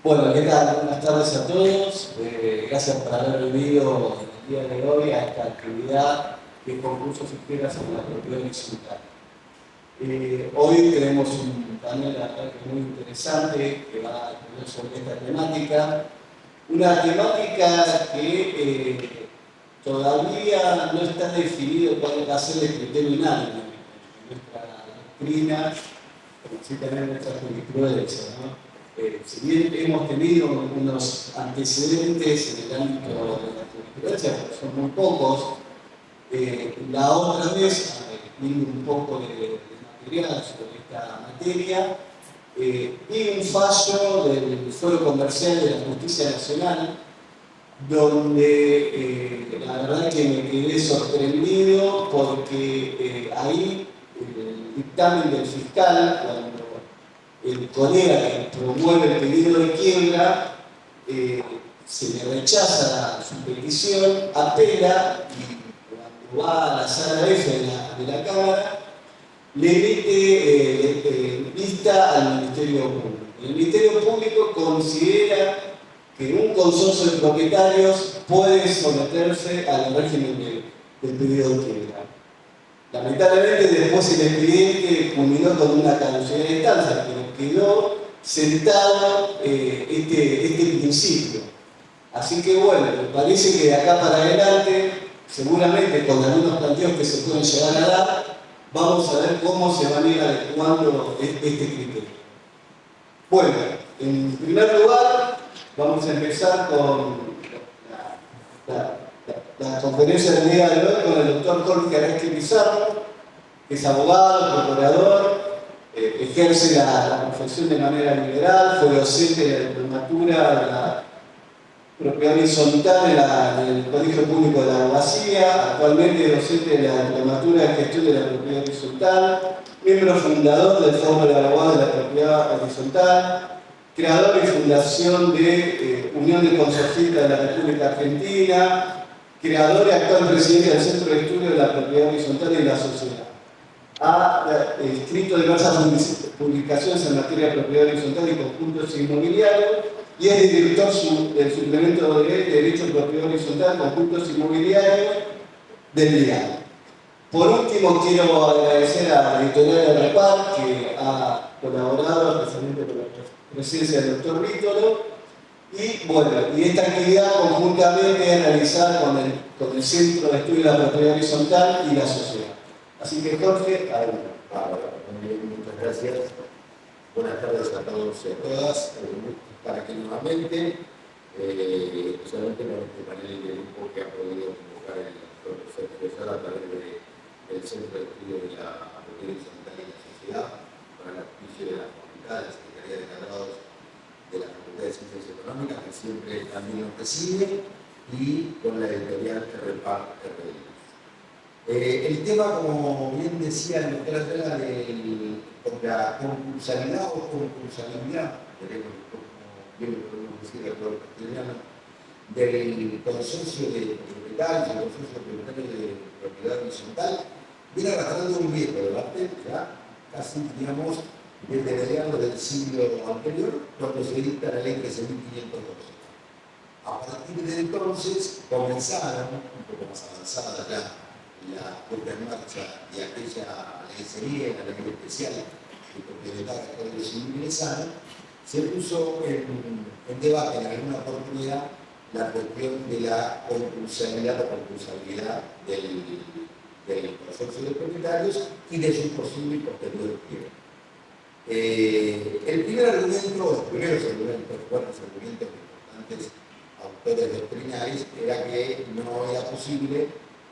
Bueno, ¿qué tal? Buenas tardes a todos. Gracias por haber venido el día de hoy a esta actividad de concursos y fieras en la propiedad horizontal. Hoy tenemos un panel muy interesante que va a hablar sobre esta temática. Una temática que todavía no está definido cuál va a ser el criterio unánime en nuestra doctrina, como así también en nuestra jurisprudencia, ¿no? Si bien hemos tenido unos antecedentes en el ámbito de la jurisprudencia, porque son muy pocos, la otra vez vi un poco de material sobre esta materia, vi un fallo del Foro Comercial de la Justicia Nacional, donde la verdad que me quedé sorprendido porque ahí el dictamen del fiscal, cuando el colega que promueve el pedido de quiebra, se le rechaza su petición, apela y cuando va a la sala F de la Cámara, le emite vista al Ministerio Público. El Ministerio Público considera que un consorcio de propietarios puede someterse al régimen del pedido de quiebra. Lamentablemente después el expediente culminó con una caducidad de instancia, pero quedó sentado este principio. Así que bueno, me parece que de acá para adelante, seguramente con algunos planteos que se pueden llegar a dar, vamos a ver cómo se van a ir adecuando este criterio. Bueno, en primer lugar, vamos a empezar con la conferencia del día de hoy con el doctor Jorge Aresti Pizarro, que es abogado, procurador, ejerce la profesión de manera liberal, fue docente de la diplomatura de la propiedad horizontal en el Colegio Público de la Abogacía, actualmente es docente de la diplomatura de gestión de la propiedad horizontal, miembro fundador del Foro de Abogados de la Propiedad Horizontal, creador y fundación de Unión de Consorcistas de la República Argentina, creador y actual presidente del Centro de Estudio de la Propiedad Horizontal y la Sociedad. Ha escrito diversas publicaciones en materia de propiedad horizontal y conjuntos inmobiliarios y es director del suplemento de Derecho de Propiedad Horizontal, conjuntos inmobiliarios del DIAN. Por último, quiero agradecer a la editorial de Repar, que ha colaborado especialmente con la presencia del doctor Vítolo. Y bueno, y esta actividad conjuntamente es realizada con el Centro de Estudio de la Propiedad Horizontal y la Sociedad. Así que Jorge, adelante. Muchas gracias. Buenas tardes a todos y a todas. Para que nuevamente, solamente con este panel de grupo que ha podido convocar el profesor Pesar a través del Centro de Estudio de la Propiedad Horizontal y la Sociedad, para el auspicio de la Facultad, la Secretaría de Graduados de la Facultad de Ciencias Económicas, que siempre también nos recibe, y con la editorial Repar RD. El tema, como bien decía el doctor Atala, de la concursalidad o concursabilidad, veremos cómo bien lo podemos decir el doctor castellano, del consorcio de propietarios, el consorcio de propietarios de propiedad horizontal, viene arrastrando un viejo debate, ya casi, digamos, desde mediados del siglo anterior, cuando se dicta la ley 13.512. A partir de entonces comenzaron, un poco más avanzada ya, la puesta en marcha de aquella ley sería, la ley especial que complementaba el Código Civil ingresado, se puso en debate en alguna oportunidad la cuestión de la concursabilidad o concursabilidad del consorcio de propietarios y de su posible y posterior quiebra. El primer argumento, los primeros argumentos, buenos argumentos importantes autores doctrinales, era que no era posible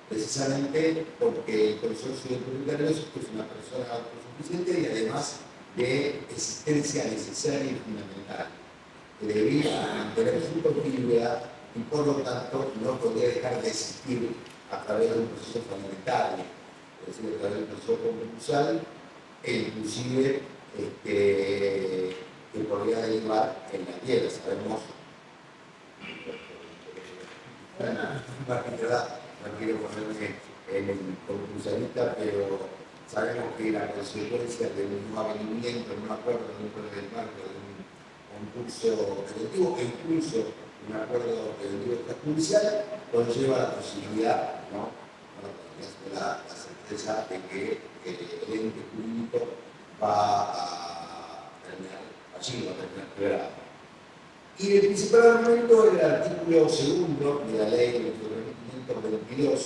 precisamente porque el consorcio de propietarios es una persona autosuficiente y además de existencia necesaria y fundamental, que debía mantener su continuidad y por lo tanto no podía dejar de existir a través de un proceso fundamental, es decir, a través de un proceso concursal e inclusive que podría derivar en la quiebra. Sabemos, no quiero ponerme en el concursalista, pero sabemos que la consecuencia de un no avenimiento, no acuerdo dentro del marco de un concurso preventivo e incluso un acuerdo preventivo extrajudicial conlleva la posibilidad, ¿no? La certeza de que el ente jurídico va a terminar allí, va a terminar quebrado. Y el principal argumento es el artículo segundo de la ley de 522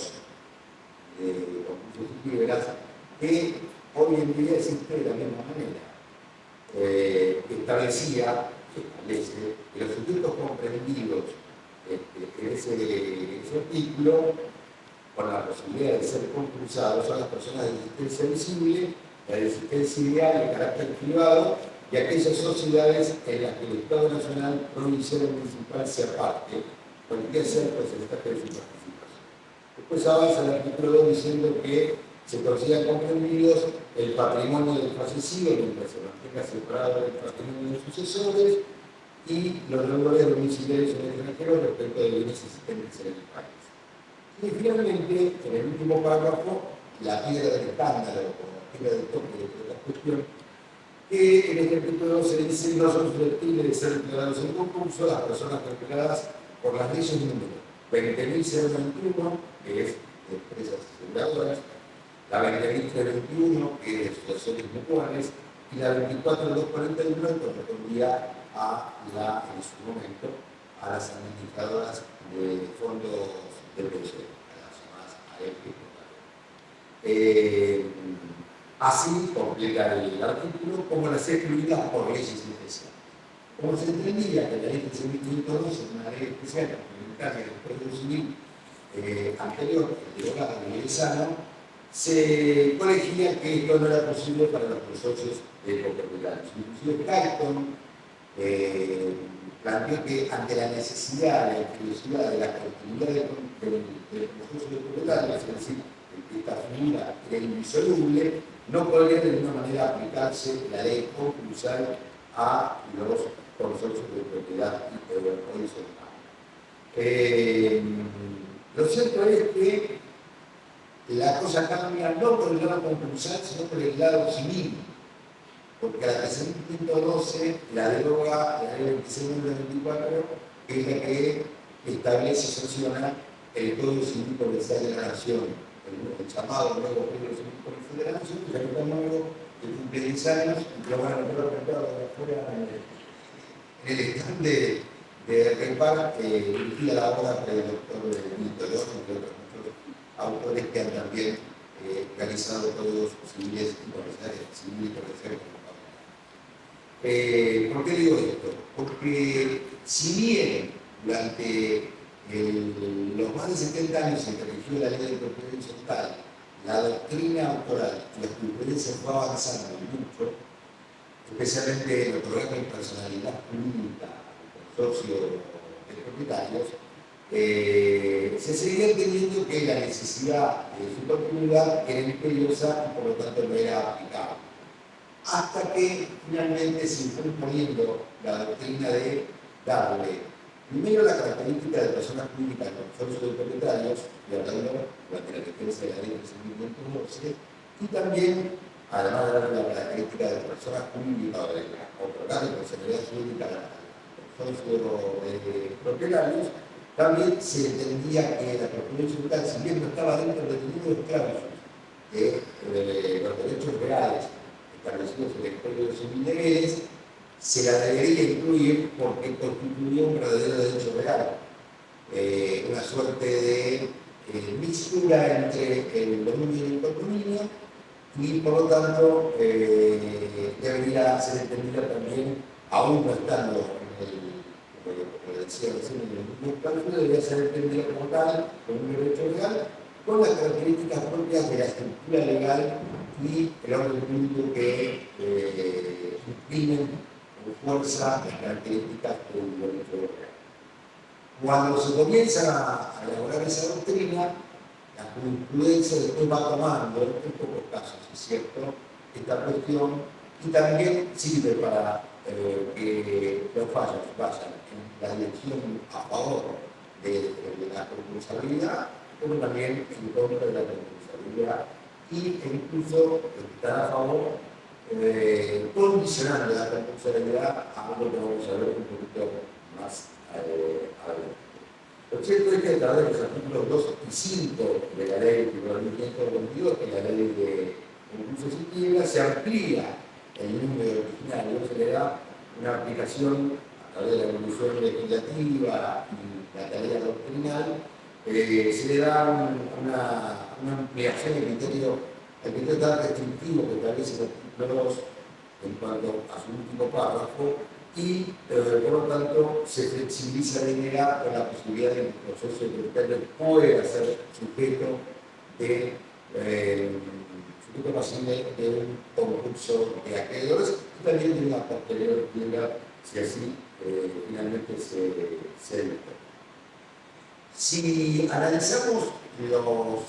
de concursos y liberas, que hoy en día existe de la misma manera. Establece que los sujetos comprendidos en ese artículo, con la posibilidad de ser concursados, son las personas de existencia visible, la de existencia ideal de carácter privado y aquellas sociedades en las que el Estado Nacional, provincial o municipal se aparte, cualquier sea el porcentaje de su participación. Después avanza el artículo 2 diciendo que se consideran comprendidos el patrimonio del fallecido, mientras se mantenga separado del patrimonio de los sucesores, y los deudores domiciliarios en el extranjero respecto de bienes existentes en el país. Y finalmente, en el último párrafo, la piedra del escándalo, o la piedra del toque de la cuestión, que en este artículo se dice no son susceptibles de ser declarados en concurso las personas declaradas por las leyes número 20.021, que es de empresas aseguradoras, la 20.321, que es de asociaciones mutuales, y la 24.241, que correspondía en su momento, a las administradoras de fondos de pensión, a las llamadas AEP. Así completa el artículo como las excluidas por leyes especiales. Como se entendía que la ley de 1502 es una ley especial complementaria del Código Civil anterior, el de Hogar de Sano, se colegía que esto no era posible para los consorcios de copropietarios. Inclusive Clayton planteó que ante la necesidad, la imperiosidad de la continuidad del consorcio de propietarios, es decir, que esta figura era indisoluble, no podría de ninguna manera aplicarse la ley concursal a los consorcios de propiedad horizontal. Lo cierto es que la cosa cambia no por el lado concursal, sino por el lado civil, porque la 13.12 la deroga la ley 26.24, que es la que establece y sanciona el Código Civil Comercial de la Nación, el llamado nuevo Código Civil Comercial de la Nación, que ya está nuevo, que cumple 10 años, y lo van a encontrar afuera en el stand de Repar, dirigida la obra por el doctor Nito León, entre otros autores que han también realizado códigos civiles y comerciales, ¿por qué digo esto? Porque si bien durante los más de 70 años en que rigió la ley de propiedad horizontal, la doctrina autoral y la jurisprudencia fue avanzando mucho, especialmente en otorgar personalidad jurídica al consorcio de propietarios, se seguía entendiendo que la necesidad de su continuidad era imperiosa y por lo tanto no era aplicable. Hasta que finalmente se fue imponiendo la doctrina de darle primero la característica de personas jurídicas al consorcio de propietarios, y hablando durante la defensa de la ley de 1512, y también, además de darle la característica de personas jurídicas o de otorgarle personalidad jurídica al consorcio de propietarios, también se entendía que la propiedad horizontal, si bien no estaba dentro del libro de esclavos de los derechos reales establecidos en el Código Civil de Guedes, se la debería incluir porque constituía un verdadero derecho real, una suerte de mixtura entre el dominio y el condominio, y por lo tanto debería ser entendida también, aún no estando como decía recién, en el mismo cálculo, debería ser entendida como tal, como un derecho legal, con las características propias de la estructura legal y el orden jurídico que imprimen con fuerza las características del derecho legal. Cuando se comienza a elaborar esa doctrina, la jurisprudencia después va tomando, en pocos casos, es cierto, esta cuestión, y también sirve para que los fallos vayan en la dirección a favor de la concursabilidad, como también en contra de la concursabilidad, y incluso están a favor condicionando la responsabilidad a algo que vamos a ver un poquito más adelante. Lo cierto es que a través de los artículos 2 y 5 de la ley de 522, que es la ley de concursos y quiebras, se amplía el número originario, se le da una aplicación a través de la evolución legislativa y la tarea doctrinal, se le da una ampliación del criterio tan restrictivo que establece el artículo 2 en cuanto a su último párrafo, y por lo tanto se flexibiliza la idea con la posibilidad de que el proceso tributario pueda ser sujeto pasible de un concurso de acreedores y también de una posterior quiebra, si así finalmente se dicta. Si analizamos los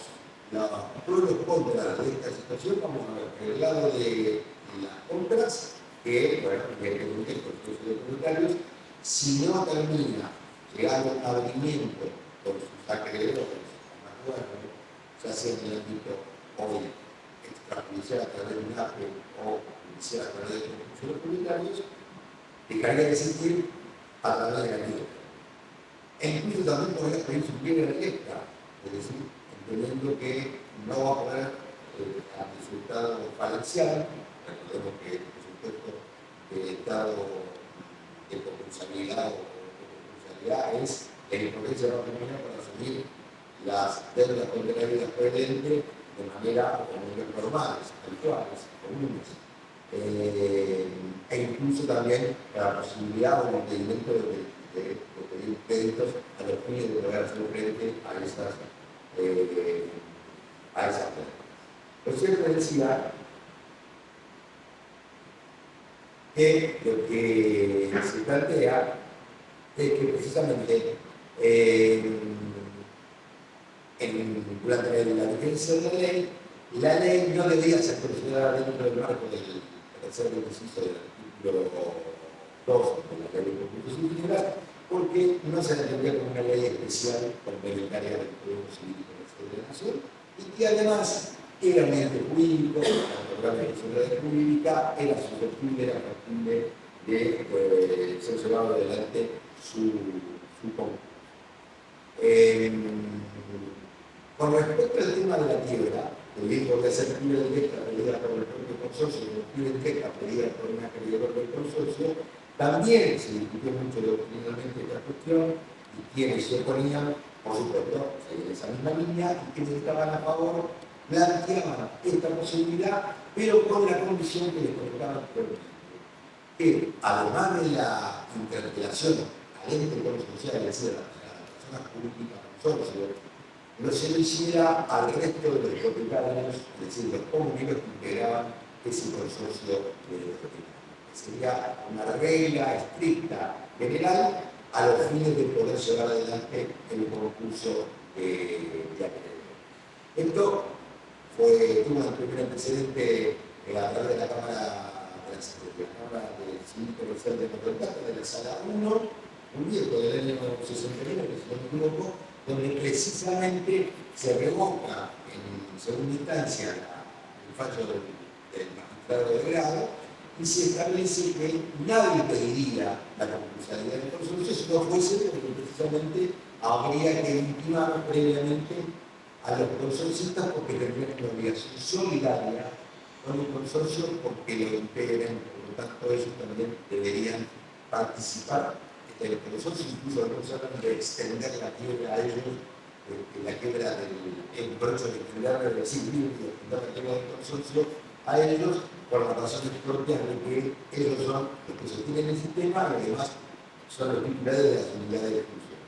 pros y contras de esta situación, vamos a ver por el lado de las compras, que, bueno, evidentemente el proceso de tributarios, si no termina llegando a un abrimiento con sus acreedores, ya sea en el ámbito hoy extrajudicial a través de un APE o judicial a través de concursos tributarios, dejaría de existir a través de la quiebra. E incluso también podría pedir su quiebra directa, es decir, entendiendo que no va a poder al resultado falencial. Recordemos que el presupuesto del Estado de compensabilidad o de compensabilidad es la impotencia patrimonial para asumir las deudas contrarias preferentes de manera normales, habituales, comunes. E incluso también la posibilidad o el impedimento de pedir créditos a los fines de poder hacer frente a esas deudas. Lo cierto decía que lo que se plantea es que precisamente durante la vigencia de la ley no debía ser considerada dentro del marco del tercer ejercicio del artículo 2 de la ley de concursos y quiebras, porque no se la entendía como una ley especial complementaria del Código Civil y Comercial de la Nación, y que además era un ente jurídico, la personalidad jurídica era susceptible a partir de ser llevado adelante su concurso. Con respecto al tema de la quiebra, el bien podría ser quiebra directa pedida por el propio consorcio, o quiebra directa pedida por un acreedor del consorcio, también se discutió mucho doctrinalmente esta cuestión, y quienes se oponían, por supuesto, en esa misma línea, y quienes estaban a favor, planteaban esta posibilidad, pero con la condición que les colocaban que, además de la interpelación al ente consorcial, es decir, a la persona jurídica consorcio, no se lo hiciera al resto de los propietarios, es decir, los comuneros que integraban ese consorcio de propietarios. Sería una regla estricta general a los fines de poder llevar adelante el concurso de acreedores. Esto tuvo un primer antecedente a través de la Cámara de Civil Comercial de Mar del Plata, de la Sala 1, un viejo del año 69, si no me equivoco, donde precisamente se revoca en segunda instancia el fallo del magistrado de grado y se establece que nadie pediría la concursalidad del consorcio si no fuese porque precisamente habría que intimar previamente a los consorcistas porque tendrían una obligación solidaria con el consorcio porque lo integran, por lo tanto ellos también deberían participar del consorcio, incluso algunos hablan de extender la quiebra a ellos, la quiebra del derecho de extender el civil y extender la quiebra del consorcio a ellos por las razones propias de que ellos son los que sostienen el sistema y además son los titulares de las unidades de función.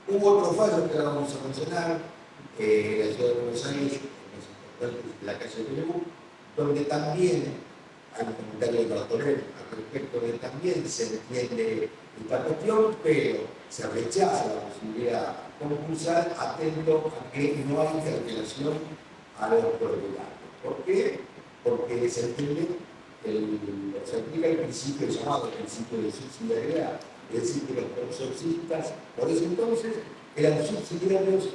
Hubo otro fallo que ahora vamos a mencionar, la ciudad de Buenos Aires, la calle de Perú, donde también hay un comentario de Bartolomé al respecto de también se entiende esta cuestión, pero se rechaza la posibilidad concursal atento a que no hay interpelación a los propietarios. ¿Por qué? Porque se entiende, se aplica el principio llamado el principio de subsidiariedad, es decir, que los consorcistas, por eso entonces, eran subsidiarios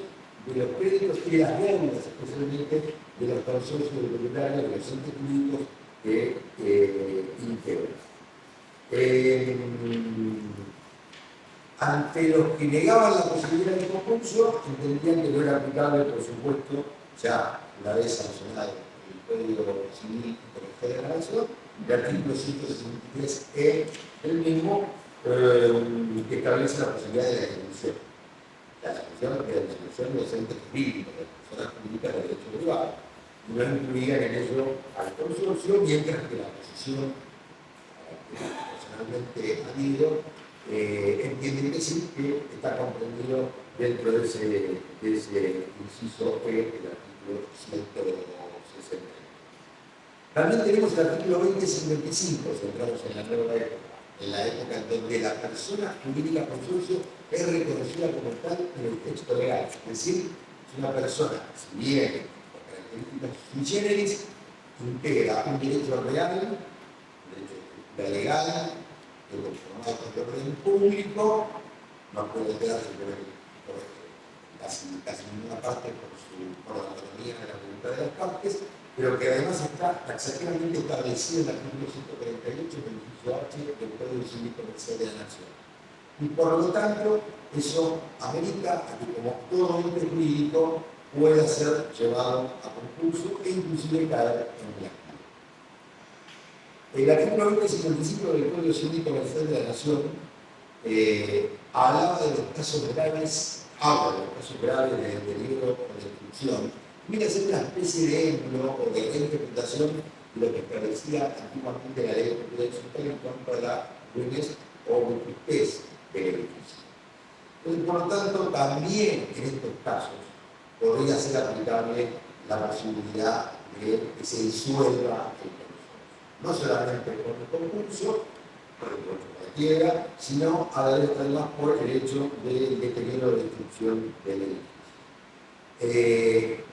de los créditos y las deudas, especialmente de los consorcios de propietarios de los entes jurídicos que integran. Ante los que negaban la posibilidad de concurso, entendían que no era aplicable, por supuesto, ya una vez sancionado el Código Civil de la Nación, el artículo 163 es el mismo que establece la posibilidad de la ejecución. La ejecución de la ejecución de los entes jurídicos, de las personas jurídicas de derecho privado. No incluían en ello al consorcio, mientras que la posición que personalmente ha habido entienden que sí, que está comprendido dentro de ese inciso E del artículo 160. También tenemos el artículo 2055, centrados en la nueva época, en la época en donde la persona jurídica consorcio es reconocida como tal en el texto legal. Es decir, es una persona, si bien por características sui generis, integra un derecho real, un derecho legal, conformado por el orden público, no puede quedarse por casi ninguna parte por la autonomía de la voluntad de las partes, pero que además está taxativamente establecido en el artículo 148 del inciso H del Código Civil Comercial de la Nación. Y por lo tanto, eso amerita a que como todo ente jurídico pueda ser llevado a concurso e inclusive caer en el activo. El artículo 2055 del Código Civil Comercial de la Nación hablaba de los casos graves, de peligro o de destrucción. Viene a ser una especie de ejemplo o de reinterpretación de lo que establecía antiguamente la ley de propiedad social en cuanto a la ruines o vetustés del edificio. Entonces, por lo tanto, también en estos casos podría ser aplicable la posibilidad de que se disuelva el concurso. No solamente por el concurso, por el concurso cualquiera, sino además por el hecho del deterioro de destrucción del edificio.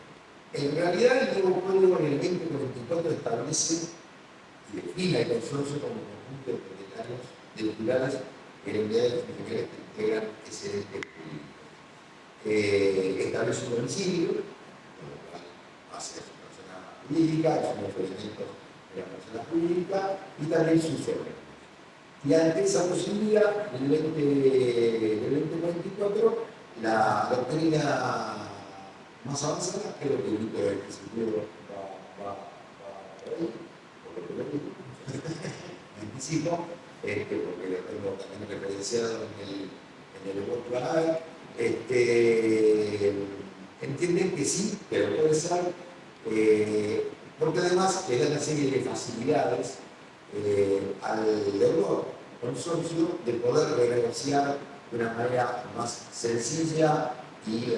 En realidad, el nuevo código en el 2044 establece y define el consorcio como conjunto de propietarios de titulares en unidades familiares que integran ese ente jurídico. Establece un domicilio, con lo cual va a ser su persona jurídica, es un ofrecimiento de la persona jurídica y también sus órganos. Y ante esa posibilidad, en el 2024, la doctrina más avanzada, creo que el libro del principio va por ahí, por lo que lo digo, me anticipo, porque lo tengo también referenciado en el workbook. Entienden que sí, pero puede ser, porque además le da una serie de facilidades al deudor consorcio de poder renegociar de una manera más sencilla y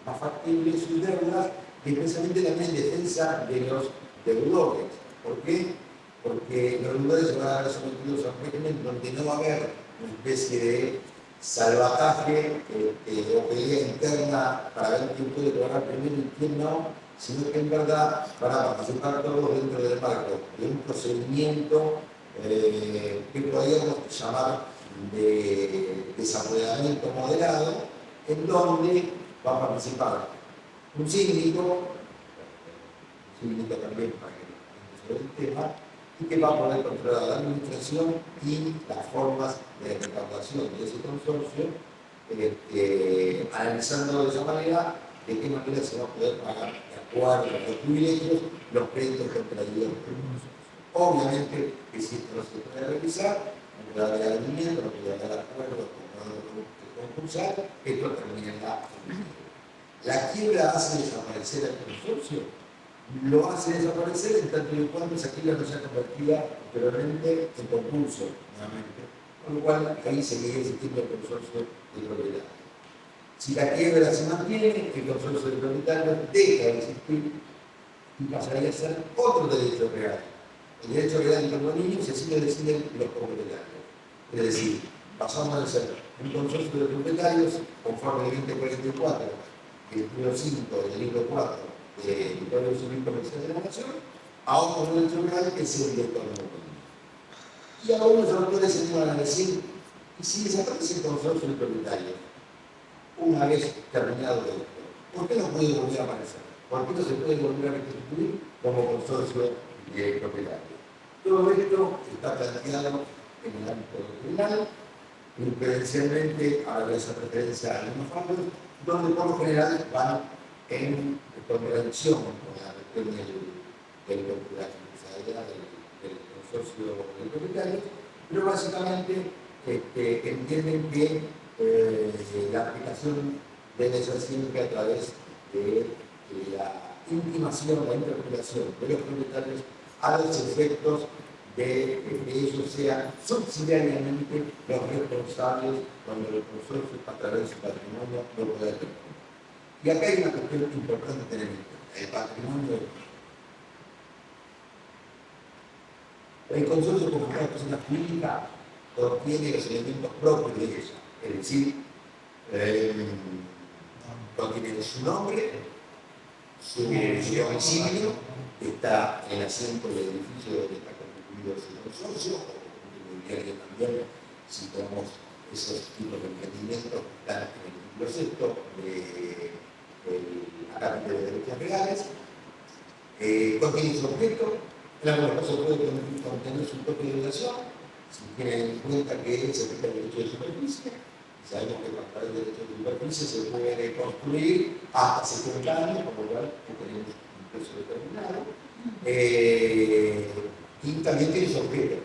más factible sus deudas, y especialmente también en defensa de los deudores. ¿Por qué? Porque los deudores se van a ver sometidos a un régimen donde no va a haber una especie de salvataje o pelea interna para ver quién puede cobrar primero y quién no, sino que en verdad van a participar todos dentro del marco de un procedimiento que podríamos llamar de desapoderamiento moderado, en donde va a participar un síndico también para que sobre el tema, y que va a poder controlar la administración y las formas de recaudación de ese consorcio, analizando de esa manera de qué manera se va a poder pagar, de acuerdo a los privilegios, los créditos contraídos por el consorcio. Obviamente que si esto no se puede realizar, no puede haber rendimiento, no puede haber acuerdos concursal, esto terminará en la quiebra hace desaparecer al consorcio, lo hace desaparecer en tanto y cuanto esa quiebra no sea convertida posteriormente en concurso nuevamente, con lo cual ahí seguiría existiendo el consorcio de propiedad. Si la quiebra se mantiene, el consorcio de propietarios deja de existir y pasaría a ser otro derecho real. El derecho real del condominio se sigue deciden los propietarios. Es decir, pasamos a ser un consorcio de propietarios conforme al 2044, el libro 5 del libro 4 del Código Civil Comercial de la Nación, a otro derecho real que es el de condominio. Y algunos autores se iban a decir, y si desaparece el consorcio de propietarios, una vez terminado esto, ¿por qué no puede volver a aparecer? porque esto se puede volver a reconstruir como consorcio de propietarios. Todo esto está planteado en el ámbito regional, inferencialmente a la referencia a los fondos, donde por lo general van en contradicción con la cuestión de la responsabilidad del consorcio de propietarios, pero básicamente entienden que la aplicación debe ser siempre a través de la intimación, la interpelación de los propietarios a los efectos de que ellos sean subsidiariamente los responsables cuando el consorcio a través de su patrimonio no pueda tener. Y acá hay una cuestión importante tener en cuenta, el patrimonio. El consorcio como una persona jurídica contiene los elementos propios de ella, es decir, contiene su nombre, su domicilio, está en el asiento del edificio donde está constituido su consorcio, o inmobiliario también, si tenemos esos tipos de emprendimientos que están en el título sexto de la Carta de Derechos Legales, contiene su objeto, en algunos casos puede contener su propia obligación, si tienen en cuenta que se aplica el derecho de superficie. Sabemos que a través del derecho de superficie se puede construir hasta 70 años, por lo cual tenemos un precio determinado. Y también tiene su objeto.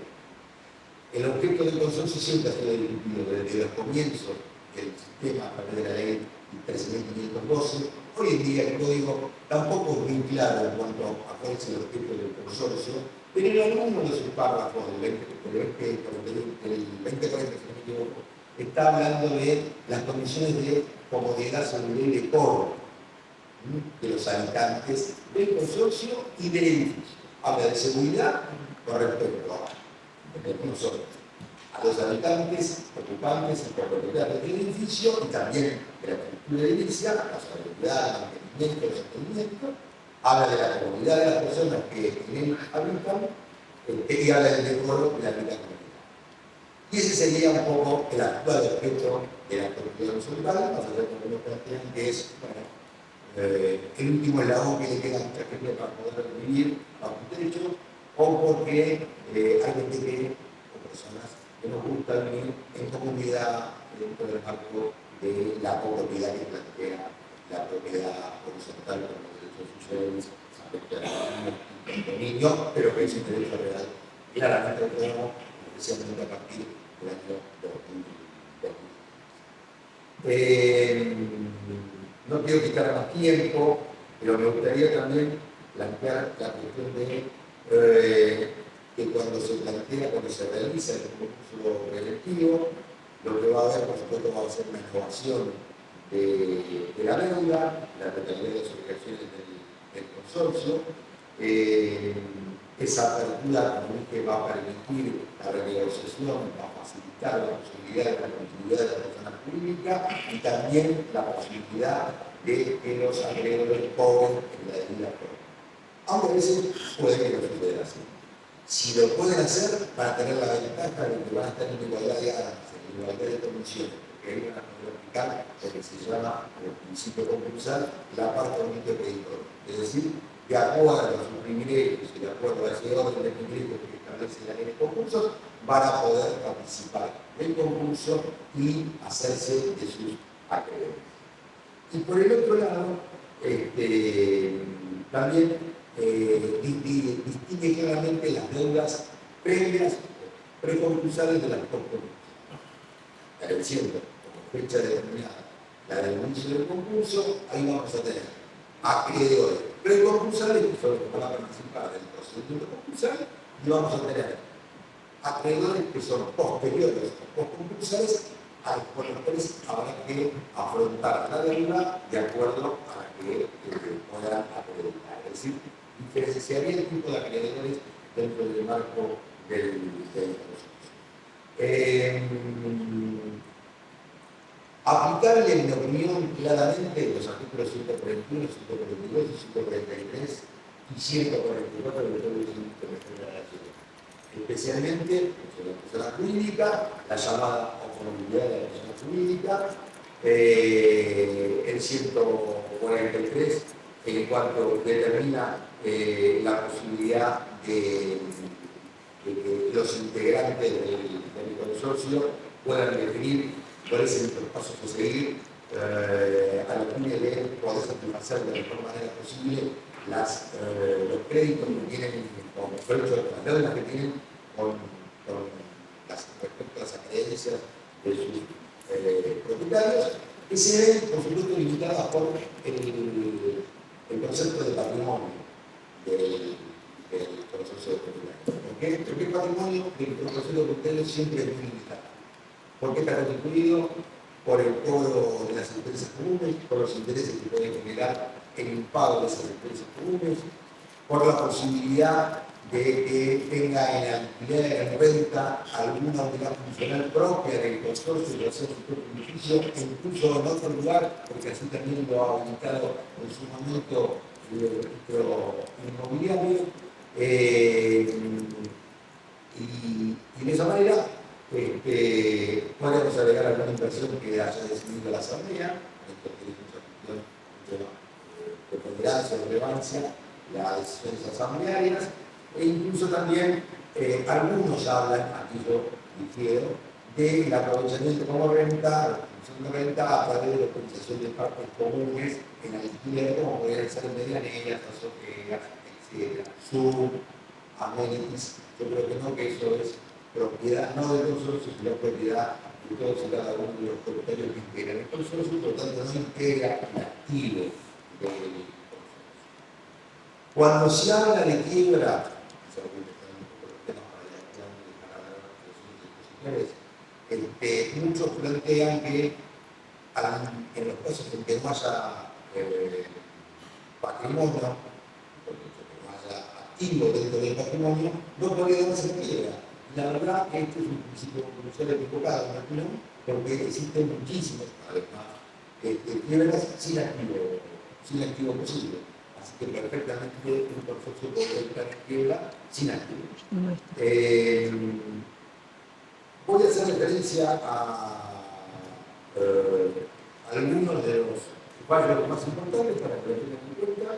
El objeto del consorcio siempre ha sido discutido desde los comienzos del sistema a través de la ley 13.512. Hoy en día el código tampoco es bien claro en cuanto a cuál es el objeto del consorcio, pero en alguno de sus párrafos del 2040, si no me equivoco, está hablando de las condiciones de comodidad, seguridad y decoro de los habitantes del consorcio y del edificio. Habla de seguridad con respecto al consorcio, a los habitantes, ocupantes y propietarios del edificio y también de la estructura edilicia, la seguridad, el mantenimiento, el sostenimiento. Habla de la comunidad de las personas que en él habitan y habla del decoro de la vida comunitaria. Y ese sería un poco el actual objeto de la propiedad horizontal, más allá de que nos plantean que es el último eslabón que le queda a mucha gente para poder vivir bajo un derecho, o porque hay gente o personas que nos gusta vivir en comunidad dentro del marco de la copropiedad que plantea la propiedad horizontal con los derechos sociales, dominio, pero que es un derecho real claramente autónomo, especialmente a partir del año 2020. No quiero quitar más tiempo, pero me gustaría también plantear la cuestión de que cuando se realiza el concurso relativo, lo que va a haber, por supuesto, va a ser una innovación de la deuda, la totalidad de las obligaciones del consorcio. Esa apertura que va a permitir la renegociación, va a facilitar la posibilidad de la continuidad de la persona jurídica y también la posibilidad de que los acreedores cobren en la debida forma. Aunque a veces puede que no suceda así. Si lo pueden hacer, van a tener la ventaja de que van a estar en igualdad de armas, en igualdad de condiciones, porque ahí van a poder aplicar lo que se llama el principio concursal, la parte omite creditor. Es decir, de acuerdo a sus privilegios y de acuerdo a ese orden de privilegios que establece la ley de concursos, van a poder participar del concurso y hacerse de sus acreedores. Y por el otro lado, también distingue claramente las deudas previas, preconcursales de las postconcursales. Estableciendo como fecha determinada la del inicio del concurso, ahí vamos a tener acreedores preconcursales, que son los que van a participar del procedimiento concursal, y vamos a tener acreedores que son posteriores o postconcursales, con los cuales habrá que afrontar la deuda de acuerdo a la que puedan acreditar. Es decir, diferenciaría el tipo de acreedores dentro del marco del proceso. Aplicable, en mi opinión, claramente los artículos 141, 142, 143 y 144 del Código Civil de la Nación. Especialmente sobre la persona jurídica, la llamada autonomía de la persona jurídica, el 143 en cuanto determina la posibilidad de que los integrantes del consorcio puedan definir cuáles son los pasos a seguir a los fines de poder satisfacer de la mejor manera posible los créditos que tienen, las deudas que tienen con respecto a las acreencias de sus propietarios, que se ven, por supuesto, limitadas por el concepto de patrimonio del consorcio de propietarios. Porque el patrimonio del consorcio de propietarios siempre es muy limitado. Porque está constituido por el cobro de las intereses comunes, por los intereses que pueden generar el impago de esas intereses comunes, por la posibilidad de que tenga en alquiler, en renta, alguna unidad funcional propia del consorcio de hacer su propio edificio, incluso en otro lugar, porque así también lo ha habilitado en su momento el registro inmobiliario. Y de esa manera podemos agregar alguna inversión que haya decidido la Asamblea, esto que es una cuestión de ponderancia, de relevancia, las decisiones asamblearias, e incluso también algunos hablan, aquí yo difiero, del aprovechamiento como renta, la función de renta a través de la utilización de partes comunes en alquiler, como podrían ser medianeras, azoteas, etc. Amenities, yo creo que no, que eso es propiedad no del consorcio, sino propiedad de todos y cada uno de los propietarios que integran el consorcio, por lo tanto no integra el activo del consorcio. Cuando se habla de quiebra, muchos plantean que en los casos en que no haya patrimonio, dentro del patrimonio, no podría darse quiebra. La verdad que este es un principio crucial equivocado, ¿no? Porque existen muchísimos, además, quiebras sin activo posible. Así que perfectamente un consorcio puede entrar en quiebra sin activo. Voy a hacer referencia a algunos de los fallos más importantes para que lo tengan en cuenta.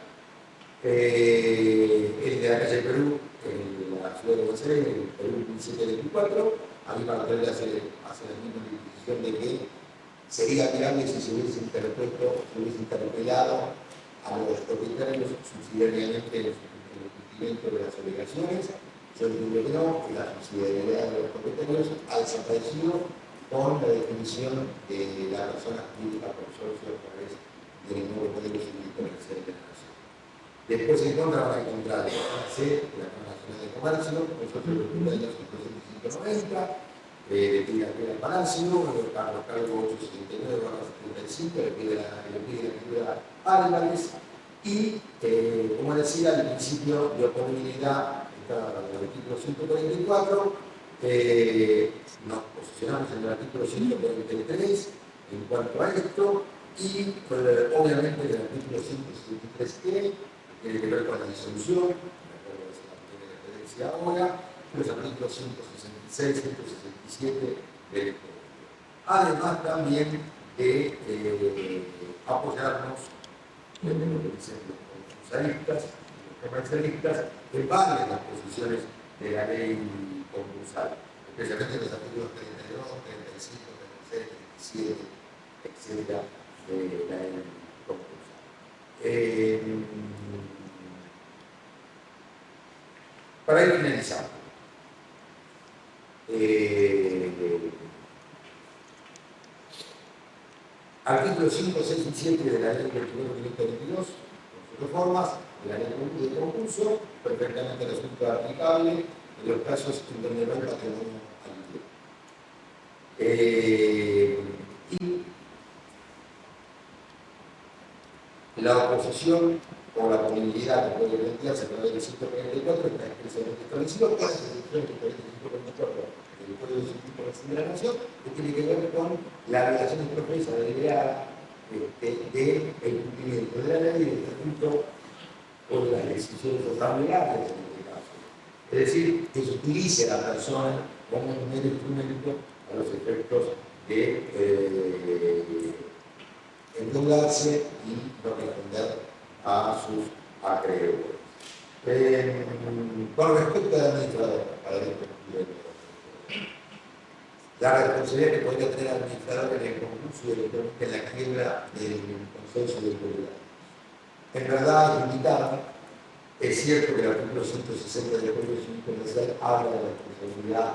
El de la calle Perú, en la ciudad de Buenos Aires, en el Perú 1724, a mí para poder hacer la misma disposición de que sería viable si se hubiese interpelado a los propietarios subsidiariamente en el cumplimiento de las obligaciones. Yo digo que no, que la subsidiariedad de los propietarios ha desaparecido con la definición de la persona jurídica consorcio a través del nuevo Código Civil Comercial de la Nación. Después en contra van a encontrar la Cámara Nacional de Comercio, nosotros los años 1790, le pide al Palacio, los cargos 869/75, le pide la ayuda a Álvarez, y como decía, el principio de oponibilidad está en el artículo 144, nos posicionamos en el artículo 143 en cuanto a esto, y obviamente en el artículo 163e, tiene que ver con la disolución, de acuerdo a la primera referencia ahora, los artículos 166, 167 del Código. Además también de apoyarnos en lo que dicen los comercialistas, que valen las posiciones de la ley concursal, especialmente los artículos 32, 35, 36, 37, etc. de la ley concursal. Para ir finalizando, artículos 5, 6 y 7 de la ley 21.522, con sus reformas, de la ley de concurso, perfectamente resulta aplicable en los casos en donde no hay patrimonio alquiler. Y la oposición o la comunidad que puede plantearse a través del 144 está expresamente establecido con las excepciones que establece el 144 del Código Civil de la Nación, que tiene que ver con la relación expresa deliberada del cumplimiento de la ley y del estatuto o de las decisiones asamblearias en este caso. Es decir, que se utilice a la persona como un mero instrumento a los efectos de endeudarse y no responder a a sus acreedores. Con respecto al administrador, para ir concluyendo, la responsabilidad que podría tener el administrador en el concurso y electrónico en la quiebra del consorcio de propiedad. En verdad es limitada. Es cierto que el artículo 160 del Código Civil Comercial habla de la responsabilidad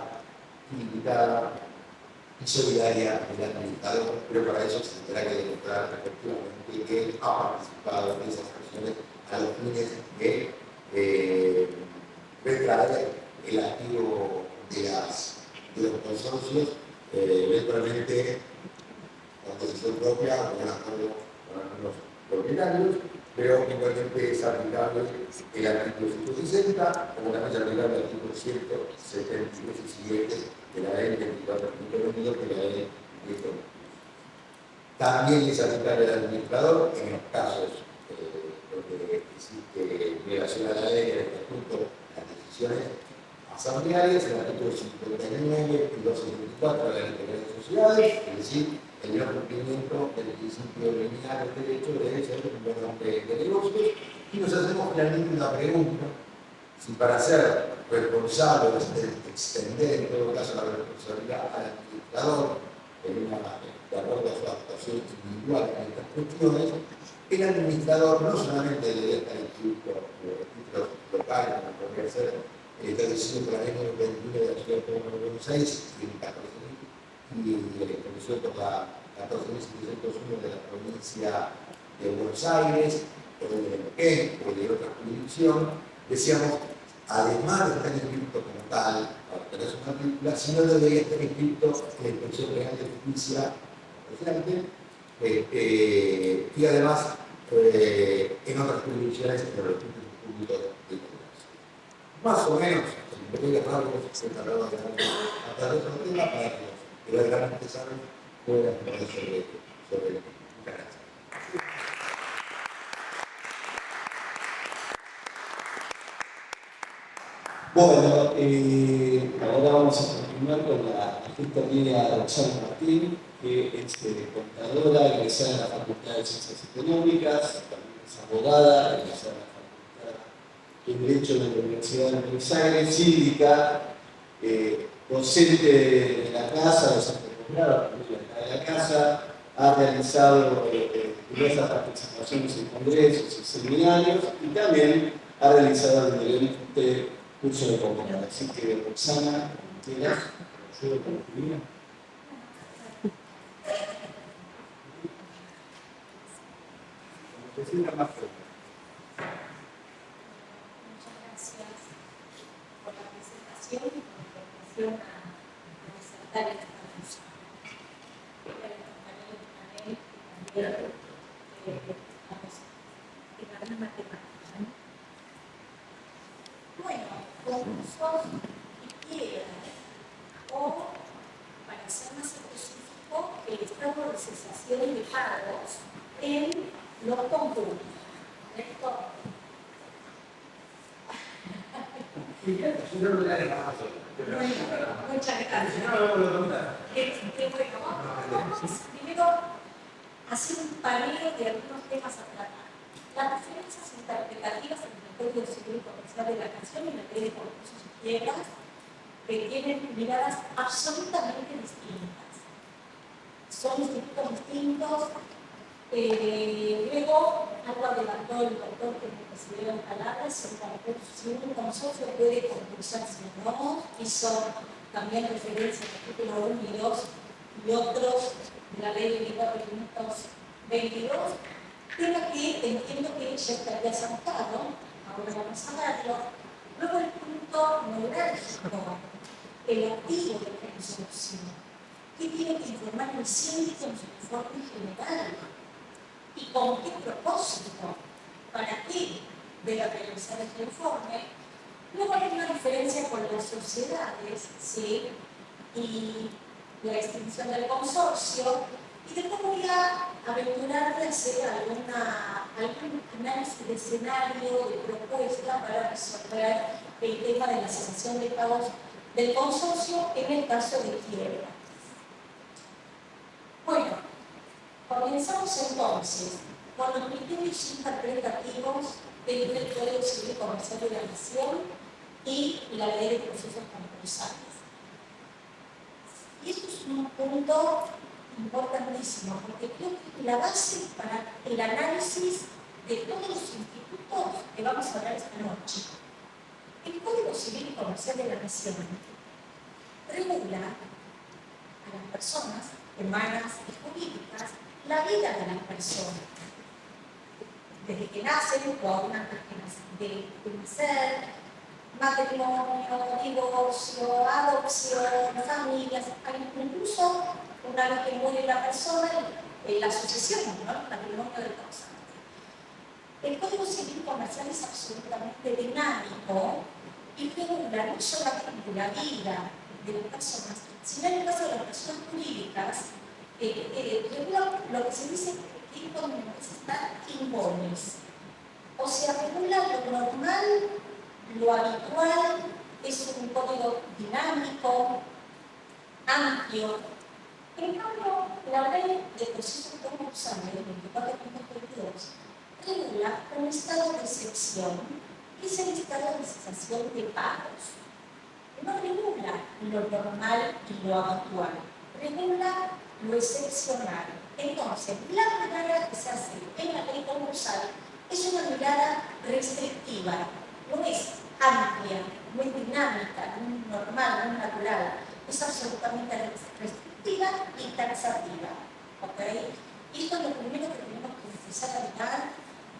ilimitada y solidaria del administrador, pero para eso se tendrá que demostrar efectivamente que él ha participado en esas acciones a los fines de retraer el activo de los consorcios, eventualmente con decisión propia o en acuerdo con algunos propietarios, pero igualmente es aplicable el artículo 160, como también es aplicable el artículo 173 y siguientes de la ley 24.22 de la ley 10. También es aplicable al administrador en los casos donde existe violación a la ley, en el estatuto, las decisiones asamblearias, el artículo 59 y 274 de la ley de sociedades, es decir, el no cumplimiento del principio lineal del derecho debe ser un buen nombre de negocios. Y nos hacemos finalmente una pregunta: si para ser responsable o extender en todo caso la responsabilidad al administrador de acuerdo a su actuación individual en estas cuestiones, el administrador no solamente debería estar inscrito en los registros locales, como podría ser establecido por la ley 21 de la Ciudad de Buenos Aires y el 14.000 y establecido por la 14.701 de la provincia de Buenos Aires, o de Neuquén, o de otra jurisdicción. Decíamos, además de estar inscrito como tal, para tener su matrícula, si no debería estar inscrito en la Inspección General de Justicia, y además en otras jurisdicciones, en los registros públicos de comercio. Más o menos, en pequeños rasgos, se trataba de tratar de otro tema para que verdaderamente saben puedan responder sobre el tema. Bueno, ahora vamos a continuar con la arquitecta Roxana Martín, que es contadora, egresada de la Facultad de Ciencias Económicas, también es abogada, egresada de la Facultad de Derecho de la Universidad de Buenos Aires, síndica, docente de la casa, docente de posgrado, de la casa, ha realizado diversas participaciones en congresos y seminarios y también ha realizado anteriormente curso de posgrado. Así que, Roxana, ¿tienes? ¿Ayudo con tu vida? Muchas gracias por la presentación y por la invitación a disertar esta discusión. Bueno, concursos y quiebras, o, para ser más específico, el estado de cesación de pagos en los concursos. ¿Correcto? Bueno, muchas gracias. Bueno, vamos primero a hacer un paneo de algunos temas a tratar. Las diferencias interpretativas entre el Código Civil Comercial de la Nación y la Ley de Concursos y Quiebras, que tienen miradas absolutamente distintas. Son institutos distintos. Luego, algo adelantó el doctor que me recibieron palabras, si un consorcio puede concursar si no, hizo también referencia al artículo 1 y 2 y otros de la ley de 24.522, tema que entiendo que ya estaría zanjado, ahora vamos a verlo. Luego el punto neurálgico, el activo del consorcio, que tiene que informar el síndico en su informe general. ¿Y con qué propósito? ¿Para qué debe realizar este informe? Luego hay una diferencia con las sociedades, ¿sí? Y la extinción del consorcio. Y después voy a aventurarme a hacer algún análisis de escenario, de propuesta para resolver el tema de la cesación de pagos del consorcio en el caso de quiebra. Bueno, comenzamos entonces. con los criterios interpretativos del Código Civil y Comercial de la Nación y la Ley de Procesos Concursales. Y esto es un punto importantísimo, porque creo que es la base para el análisis de todos los institutos que vamos a hablar esta noche. El Código Civil y Comercial de la Nación regula a las personas humanas y jurídicas la vida de las personas, desde que nacen o aún antes de nacer, matrimonio, divorcio, adopción, familias, incluso una vez que muere la persona, la sucesión, ¿no? El matrimonio del causante. El Código Civil Comercial es absolutamente dinámico y regula no solamente la vida de las personas, sino en el caso de las personas jurídicas, regula lo que se dice que cuando está in bonis. O sea, regula lo normal, lo habitual, es un código dinámico, amplio. En cambio, la ley de procesos concursales del 24.22 regula un estado de excepción, que es el estado de cesación de pagos. No regula lo normal y lo habitual, regula lo excepcional. Entonces, la mirada que se hace en la ley concursal es una mirada restrictiva, no es amplia, no es dinámica, no es normal, no es natural, es absolutamente restrictiva y taxativa. ¿Okay? Y esto es lo primero que tenemos que empezar a mirar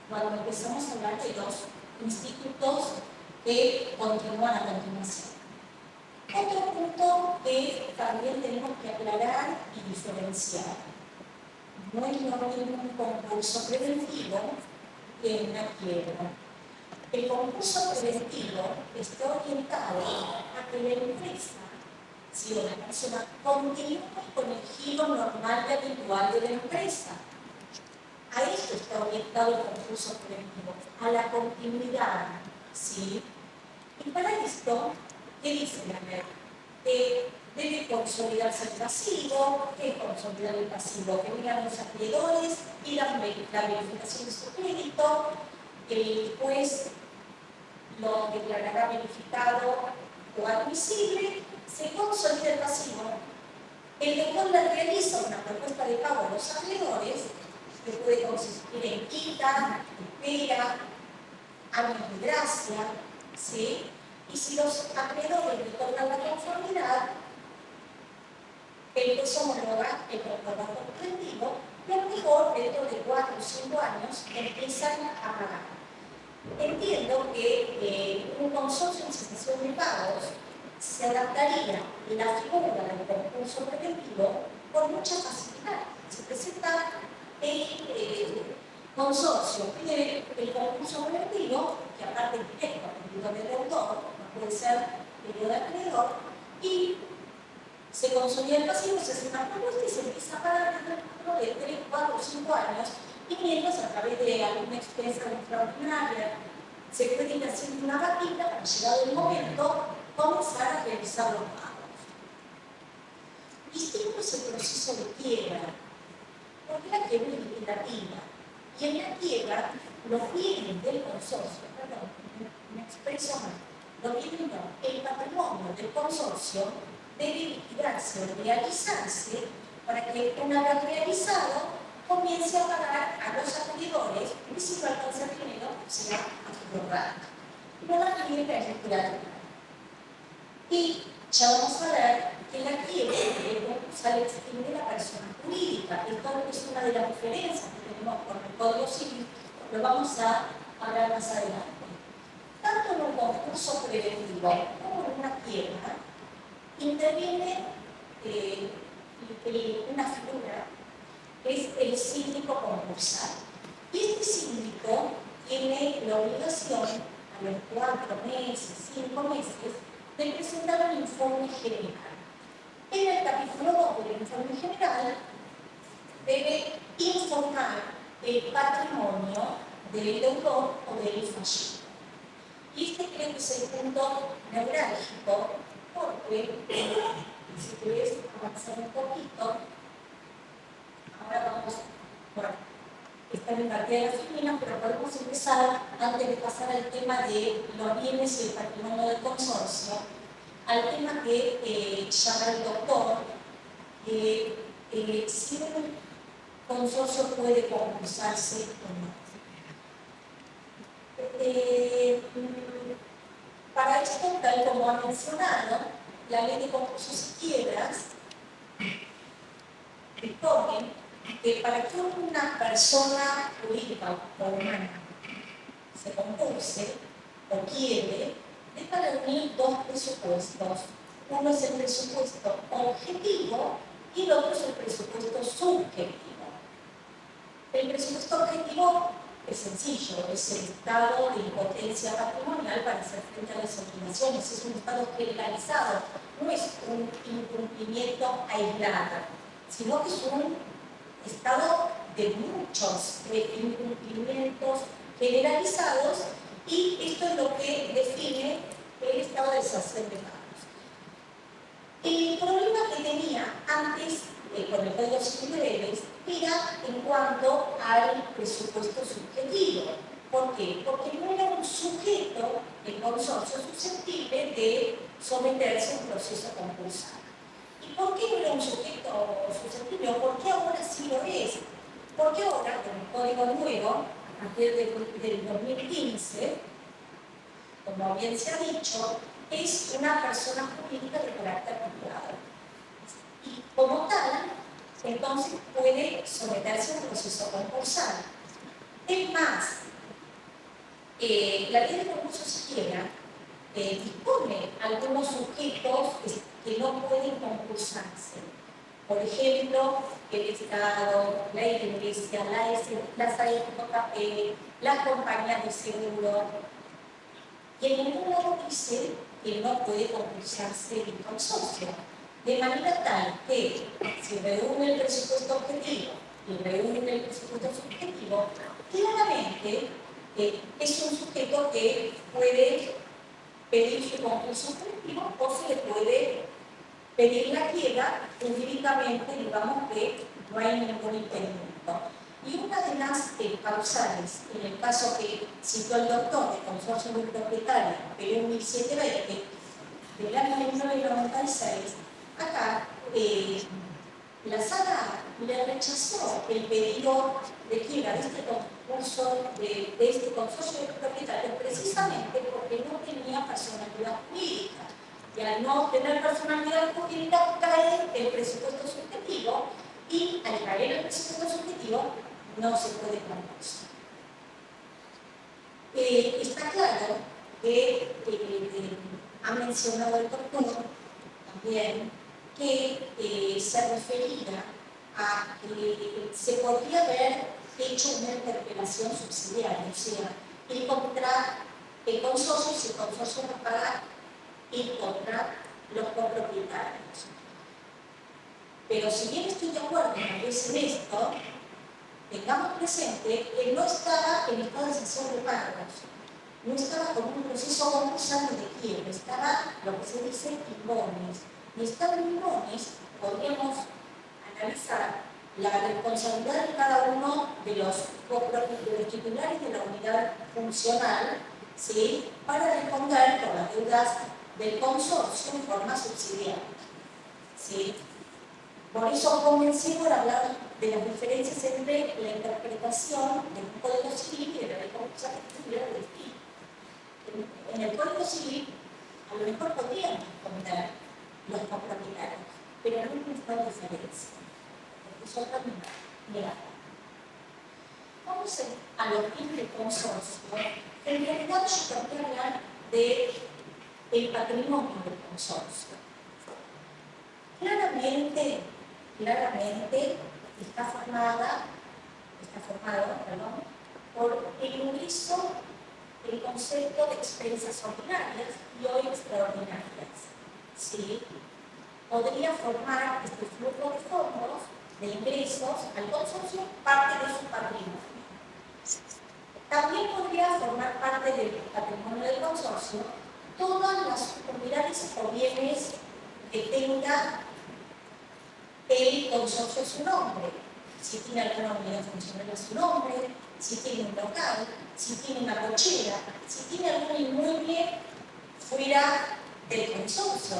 cuando empezamos a hablar de los institutos que continúan a continuación. Otro punto que también tenemos que aclarar y diferenciar. No es lo mismo un concurso preventivo que una quiebra. El concurso preventivo está orientado a que la empresa, si una persona continúe con el giro normal y habitual de la empresa. A esto está orientado el concurso preventivo, a la continuidad, ¿sí? Y para esto, ¿qué dice la ley? Debe consolidarse el pasivo. ¿Qué es consolidar el pasivo? Que vengan los acreedores y la verificación de su crédito, el juez lo declarará verificado o admisible, se consolida el pasivo, el deudor le realiza una propuesta de pago a los acreedores, que puede consistir en quita, espera, años de gracia, ¿sí? Y si los acreedores le otorgan la conformidad, el juez homologa el protocolo preventivo y a lo mejor dentro de 4 o 5 años empiezan a pagar. Entiendo que un consorcio en cesación de pagos se adaptaría la figura del concurso preventivo con mucha facilidad. Se presenta el consorcio, pide el concurso preventivo, que aparte es directo, pedido del deudor, no puede ser pedido del acreedor, y se consolida el pasivo, se hace una propuesta y se empieza a pagar dentro de 3, 4 o 5 años, y mientras a través de alguna expresa extraordinaria se puede ir haciendo una vaquita para, llegado el momento, comenzar a realizar los pagos. Distinto es el proceso de quiebra, porque la quiebra es liquidativa, y en la quiebra los bienes del consorcio, perdón, me expreso mal, los bienes no, el patrimonio del consorcio debe liquidarse o realizarse para que una vez realizado comience a pagar a los acreedores y si no alcanza el dinero será atorgado. No la quiebra es liquidativa. Y ya vamos a ver que la quiebra sale extingue la persona jurídica. Esto es una de las diferencias que tenemos con el Código Civil, lo vamos a hablar más adelante. Tanto en un concurso preventivo como en una quiebra, interviene una figura que es el síndico concursal. Y este síndico tiene la obligación a los 4 meses, 5 meses, de presentar un informe general. En el capítulo 2 del informe general debe informar el patrimonio del deudor o del fallido. Y este creo que es el punto neurálgico, porque, si querés avanzar un poquito, ahora vamos, bueno, están invertidas las oficinas, pero podemos empezar, antes de pasar al tema de los bienes y el patrimonio del consorcio, al tema que llama el doctor, si un consorcio puede concursarse o no. Para esto, tal como ha mencionado, la ley de concursos y quiebras dispone que para que una persona jurídica o humana se concurse o quiebre, debe reunir dos presupuestos. Uno es el presupuesto objetivo y el otro es el presupuesto subjetivo. El presupuesto objetivo es sencillo, es el estado de impotencia patrimonial para hacer frente a las obligaciones, es un estado generalizado, no es un incumplimiento aislado, sino que es un estado de muchos incumplimientos generalizados, y esto es lo que define el estado de deshacer de pagos. El problema que tenía antes con el Código Civil de Deudas era en cuanto al presupuesto subjetivo. ¿Por qué? Porque no era un sujeto, el consorcio, susceptible de someterse a un proceso concursal. ¿Y por qué no era un sujeto susceptible? ¿O por qué ahora sí lo es? Porque ahora, con el Código nuevo, a partir del 2015, como bien se ha dicho, es una persona jurídica de carácter privado. Y como tal, entonces puede someterse a un proceso concursal. Es más, la ley de concursos y quiebra dispone algunos sujetos que no pueden concursarse. Por ejemplo, el Estado, la Iglesia, las AFP, las compañías de seguro. Y en ningún lado dice que no puede concursarse el consorcio. De manera tal que si reúne el presupuesto objetivo y reúne el presupuesto subjetivo, claramente es un sujeto que puede pedir su concurso objetivo o se le puede pedir la quiebra jurídicamente, digamos que no hay ningún impedimento. Y una de las causales, en el caso que citó el doctor de consorcio muy propietario, PL 1720, del año 1996, acá la sala le rechazó el pedido de quiebra de este concurso, de este consorcio de propietarios, precisamente porque no tenía personalidad jurídica. Y al no tener personalidad jurídica cae el presupuesto subjetivo, y al caer el presupuesto subjetivo no se puede concursar. Está claro que ha mencionado el doctor también que se refería a que se podría haber hecho una interpelación subsidiaria, o sea, ir contra el consorcio, si el consorcio no paga, ir contra los copropietarios. Pero si bien estoy de acuerdo en esto, tengamos presente que no estaba en estado de cesión de pagos, no estaba con un proceso concursal de quiebra, estaba lo que se dice limones. Y estando en limones, podríamos analizar la responsabilidad de cada uno de los titulares de la unidad funcional, ¿sí?, para responder por las deudas del consorcio en forma subsidiaria, ¿sí? Por eso comencé por hablar de las diferencias entre la interpretación del Código Civil y de la ley concursal que estuviera del estilo. En el Código Civil, a lo mejor podríamos contar los copropietarios, pero no hay ninguna diferencia, porque son la misma. Mira, vamos a los fines del consorcio. En realidad yo podría hablar del patrimonio del consorcio. Claramente está formado por el ingreso, el concepto de expensas ordinarias y o extraordinarias. ¿Sí? Podría formar este flujo de fondos, de ingresos al consorcio, parte de su patrimonio. También podría formar parte del patrimonio del consorcio todas las unidades o bienes que tenga el consorcio a su nombre, si tiene alguna unidad funcional a su nombre, si tiene un local, si tiene una cochera, si tiene algún inmueble fuera del consorcio.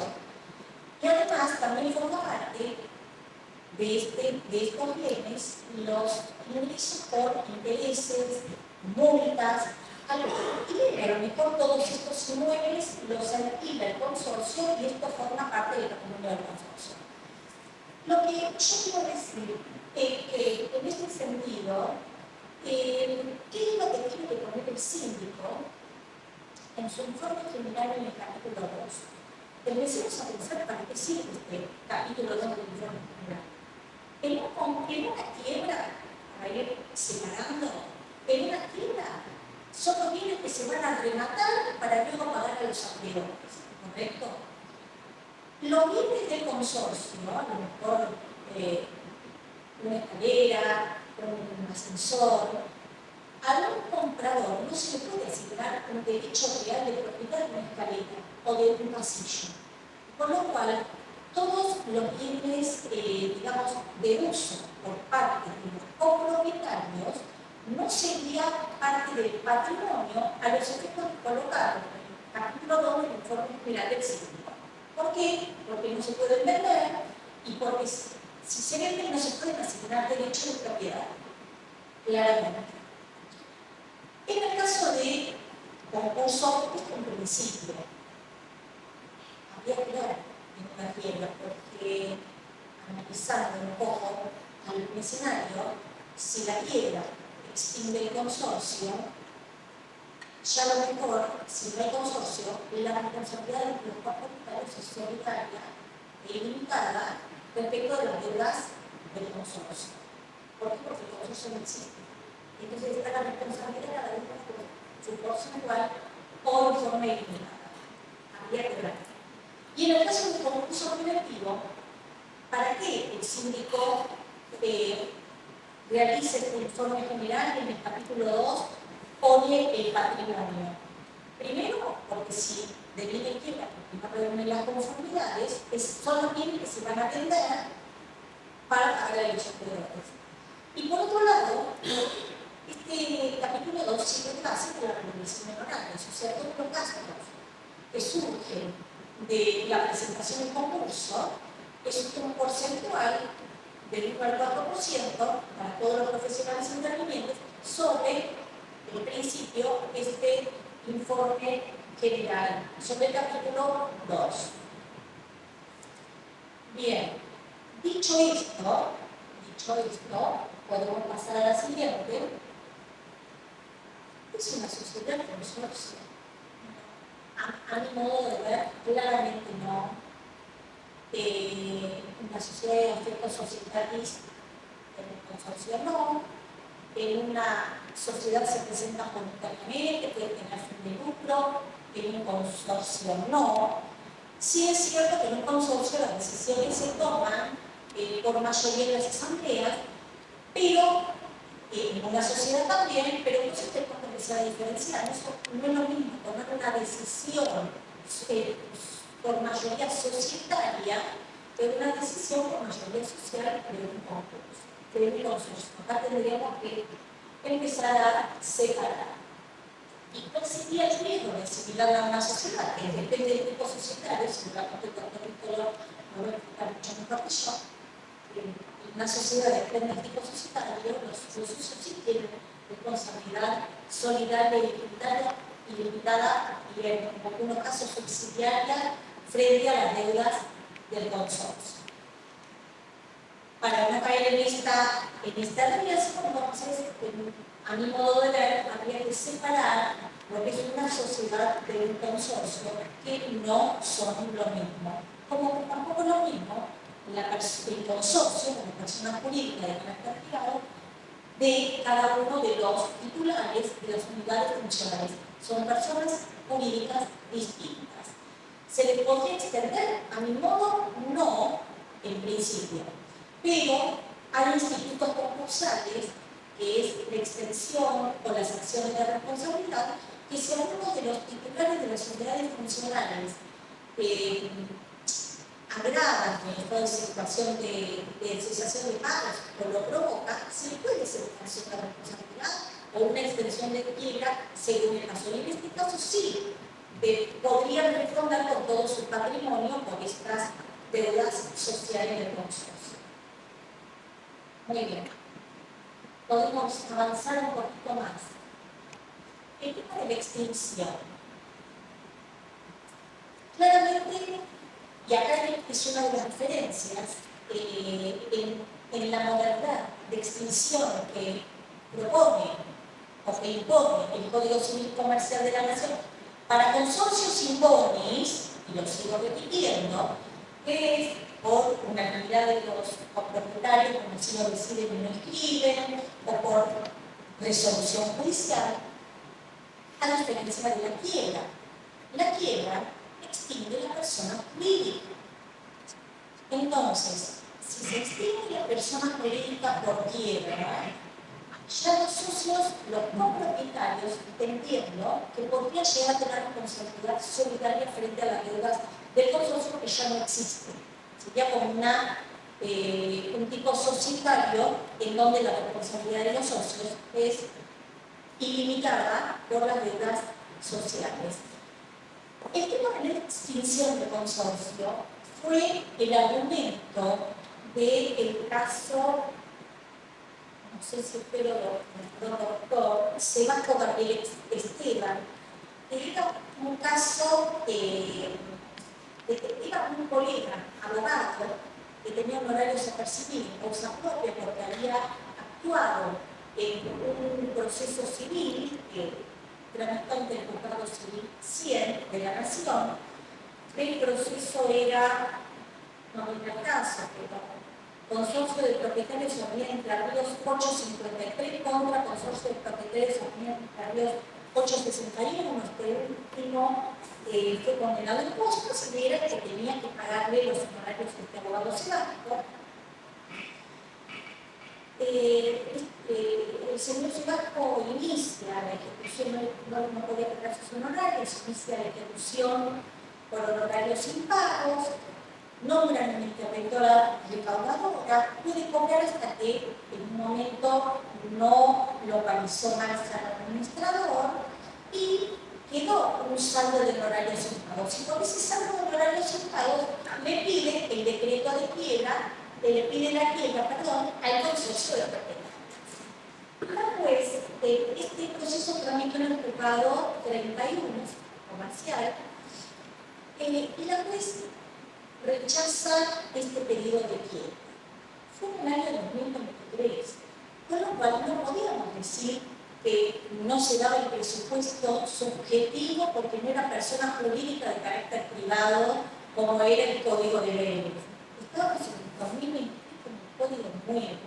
Y además también forma parte de estos bienes los ingresos por intereses, multas, algo. Y a lo mejor todos estos inmuebles los alquila el consorcio y esto forma parte del patrimonio del consorcio. Lo que yo quiero decir es que en este sentido, ¿qué es lo que tiene que poner el síndico en su informe general en el capítulo 2? Empecemos a pensar para qué sirve este capítulo 2 del informe general. En una quiebra, para ir separando, en una quiebra son los bienes que se van a rematar para luego pagar a los acreedores, ¿correcto? Los bienes del consorcio, a lo mejor una escalera, un ascensor, a un comprador no se le puede asignar un derecho real de propiedad de una escalera o de un pasillo. Por lo cual, todos los bienes, digamos, de uso por parte de los copropietarios no sería parte del patrimonio a los efectos de colocarlo en el capítulo 2 del informe general del síndico. ¿Por qué? Porque no se pueden vender y porque si se venden no se pueden asignar derechos de propiedad. Claramente. En el caso de concurso, esto es un principio. Habría que ver en una quiebra, porque analizando un poco al escenario, si la quiebra extingue el consorcio, ya a lo mejor, si no hay consorcio, la responsabilidad de los copropietarios es solidaria e ilimitada respecto de las deudas del consorcio. ¿Por qué? Porque el consorcio no existe. Entonces está la responsabilidad de la deuda su porcentual o de forma ilimitada. Habría que ver. Y en el caso del concurso preventivo, ¿para qué el síndico realiza este informe general en el capítulo 2 pone el patrimonio? Primero, porque si deviene quiebra porque no reúnen las conformidades, son los bienes que se van a atender para pagar a los acreedores. Y por otro lado, este capítulo 2 sirve de base para la regulación de honorarios, o sea, todos los gastos que surgen de la presentación del concurso es un porcentual del 1 al 4% para todos los profesionales intervinientes sobre el principio este informe general, sobre el capítulo 2. Bien, dicho esto, podemos pasar a la siguiente. Es una sociedad consorcio. A mi modo de ver, claramente no. Una sociedad de efectos societarios en el consorcio no. En una sociedad se presenta voluntariamente, puede tener fin de lucro, en un consorcio no. Sí es cierto que en un consorcio las decisiones se toman por mayoría en las asambleas, pero en una sociedad también, pero no se tiene que empezar a diferenciar. Eso no es lo mismo tomar una decisión por mayoría societaria que una decisión por mayoría social de un concurso, de un consorcio. Acá tendríamos que empezar a separar. ¿Y cuál sería el riesgo de asimilarla a una sociedad? Que depende del tipo societario, seguramente el doctor no voy a explicar mucho mejor que yo. Una sociedad depende del tipo societario, los socios sí tienen responsabilidad solidaria y ilimitada y en algunos casos subsidiaria frente a las deudas del consorcio. Para no caer en esta riesgo, entonces, a mi modo de ver, habría que separar lo que es una sociedad de un consorcio que no son lo mismo. Como tampoco es lo mismo el consorcio, la persona jurídica de carácter privado, de cada uno de los titulares de las unidades funcionales. Son personas jurídicas distintas. ¿Se les podría extender? A mi modo, no, en principio. Pero hay institutos concursales, que es la extensión o las acciones de responsabilidad, que si algunos de los titulares de las unidades funcionales agrava en el estado de situación de cesación de pagos o lo provoca, se le puede ser una responsabilidad o una extensión de quiebra según el caso. Y en este caso sí, podrían responder con todo su patrimonio por estas deudas sociales del consorcio. Muy bien. Podemos avanzar un poquito más. El tema de la extinción. Claramente, y acá es una de las diferencias, en la modalidad de extinción que propone o que impone el Código Civil Comercial de la Nación para consorcios sin bonis, y lo sigo repitiendo, que es por unanimidad de los propietarios, como si lo deciden y no escriben, o por resolución judicial, a diferencia de la quiebra. La quiebra extingue la persona jurídica. Entonces, si se extingue la persona jurídica por quiebra, ya los socios, los copropietarios, entiendo que podrían llegar a tener responsabilidad solidaria frente a las deudas del consorcio que ya no existe. Sería como un tipo societario en donde la responsabilidad de los socios es ilimitada por las deudas sociales. El tema de la extinción del consorcio fue el argumento del caso, no sé si usted lo doctor, Sebastián Gabriel Esteban, que era un caso era un colega, abogado, que tenía un horario apercibido en causa propia porque había actuado en un proceso civil tramitante del Juzgado Civil 100 de la Nación. El proceso era, no me caso, pero Consorcio de Propietarios de Avenida Entre Ríos 853 contra Consorcio de Propietarios de Avenida Entre Ríos 861. Este último fue condenado en costos y era que tenía que pagarle los honorarios de este abogado Sebastián. El señor Sebastián inicia la ejecución, no podía pagar sus honorarios, inicia la ejecución por honorarios impagos, nombran una interventora recaudadora, puede cobrar hasta que en un momento no localizó más al administrador y quedó un saldo de honorarios impagos. Y por ese saldo de honorarios impagos le pide el decreto de quiebra, le pide la quiebra, al consorcio de propietarios. La juez, este proceso tramitó en el juzgado 31, comercial, y la juez rechaza este pedido de quiebra. Fue en el año 2023, con lo cual no podíamos decir que no se daba el presupuesto subjetivo porque no era persona jurídica de carácter privado como era el Código de Leyes. Estábamos en el 2023 con el Código nuevo.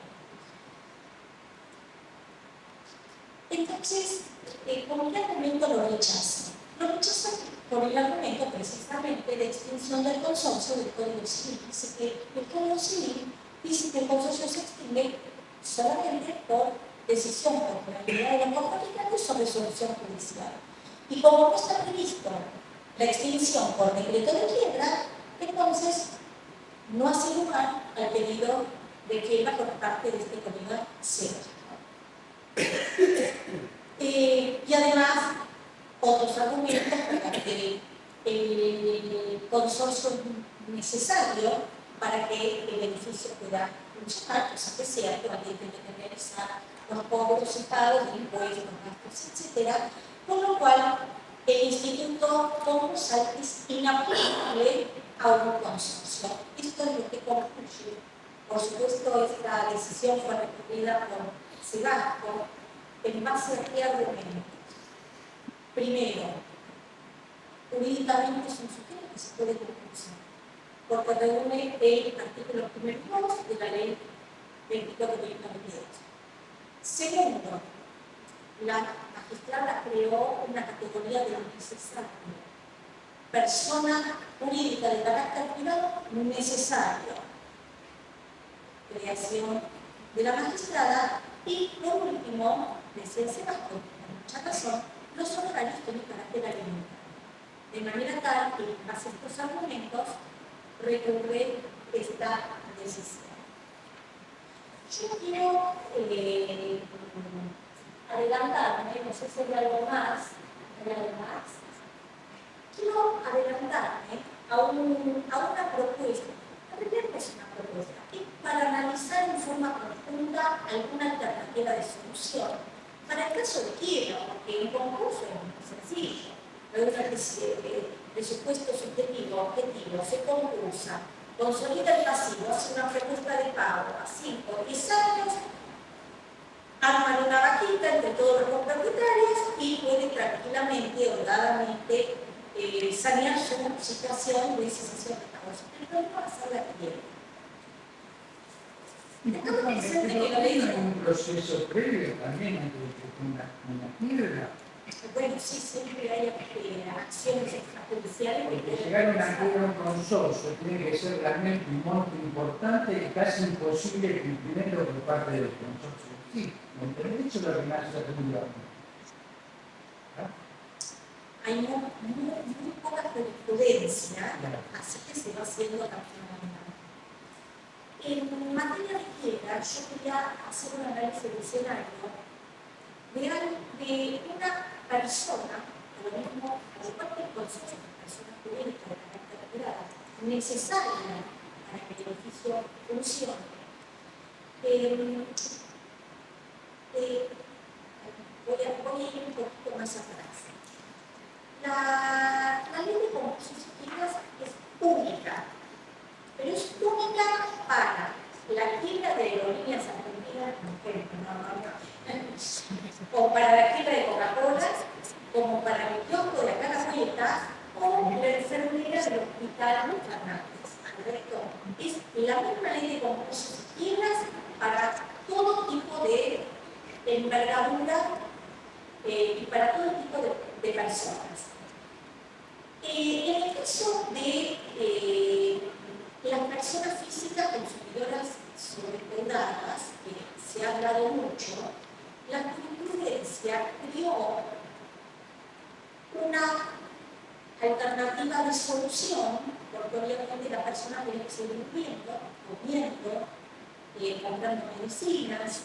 Entonces, ¿con qué argumento lo rechaza? Lo rechaza por el argumento precisamente de extinción del consorcio del Código Civil. Dice que el Código Civil dice que el consorcio se extingue solamente por decisión por unanimidad de los copropietarios o resolución judicial. Y como no está previsto la extinción por decreto de quiebra, entonces no hace lugar al pedido de quiebra por parte de este Código Civil. Y además, otros argumentos para que el consorcio es necesario para que el edificio pueda funcionar, cosa que sea, que alguien tiene que realizar los cobros y pagos de impuestos, gastos, etc. Con lo cual, el instituto concursal es inaplicable a un consorcio. Esto es lo que concluye. Por supuesto, esta decisión fue recurrida por Sebastián en base a qué argumentos. Primero, jurídicamente es un sujeto que se puede concursar, porque reúne el artículo 1.2 de la ley 24.2022. Segundo, la magistrada creó una categoría de necesario. Persona jurídica de carácter privado necesario. Creación de la magistrada y, por último, decía Sebastián, con mucha razón, los honorarios tienen carácter alimentado. De manera tal que, en base a estos argumentos, recurre esta decisión. Yo quiero adelantarme, no sé si hay algo más, quiero adelantarme a una propuesta, en realidad no es una propuesta, es para analizar en forma profunda alguna alternativa de solución. Para el caso de quiebra, porque el concurso es muy sencillo, presupuesto subjetivo, objetivo, se concursa, consolida el pasivo, hace una propuesta de pago a 5 o 10 años, arman una vaquita entre todos los propietarios y puede tranquilamente, holgadamente, sanear su situación de cesación de pagos. El problema va a ser la quiebra. Hay un proceso previo también antes de una quiebra. Bueno, sí, siempre hay acciones extrajudiciales. Porque llegar a una quiebra un consorcio tiene que ser realmente un monto importante y casi imposible el cumplimiento por parte del consorcio. Sí, ¿me entendés? Eso es lo que me hace atendido. Hay muy poca jurisprudencia, así que se va haciendo la En materia de quiebra, yo quería hacer un análisis de escenario de una persona, lo mismo, al igual que el consorcio de personas jurídicas de carácter privada, necesaria para que el edificio funcione. Voy a ir un poquito más atrás. La ley de concursos y quiebras es única, pero es única para la quiebra de aerolíneas argentinas, o para la quiebra de Coca-Cola, como para el kiosco de la Caja Prieta, o la enfermera del hospital Fernández. ¿Correcto? Es la misma ley de concursos y quiebras para todo tipo de envergadura y para todo tipo de personas. En el caso de las personas físicas consumidoras sobreendeudadas, que se ha hablado mucho, la jurisprudencia dio una alternativa de solución, porque obviamente la persona tiene que seguir viviendo, comiendo, comprando medicinas,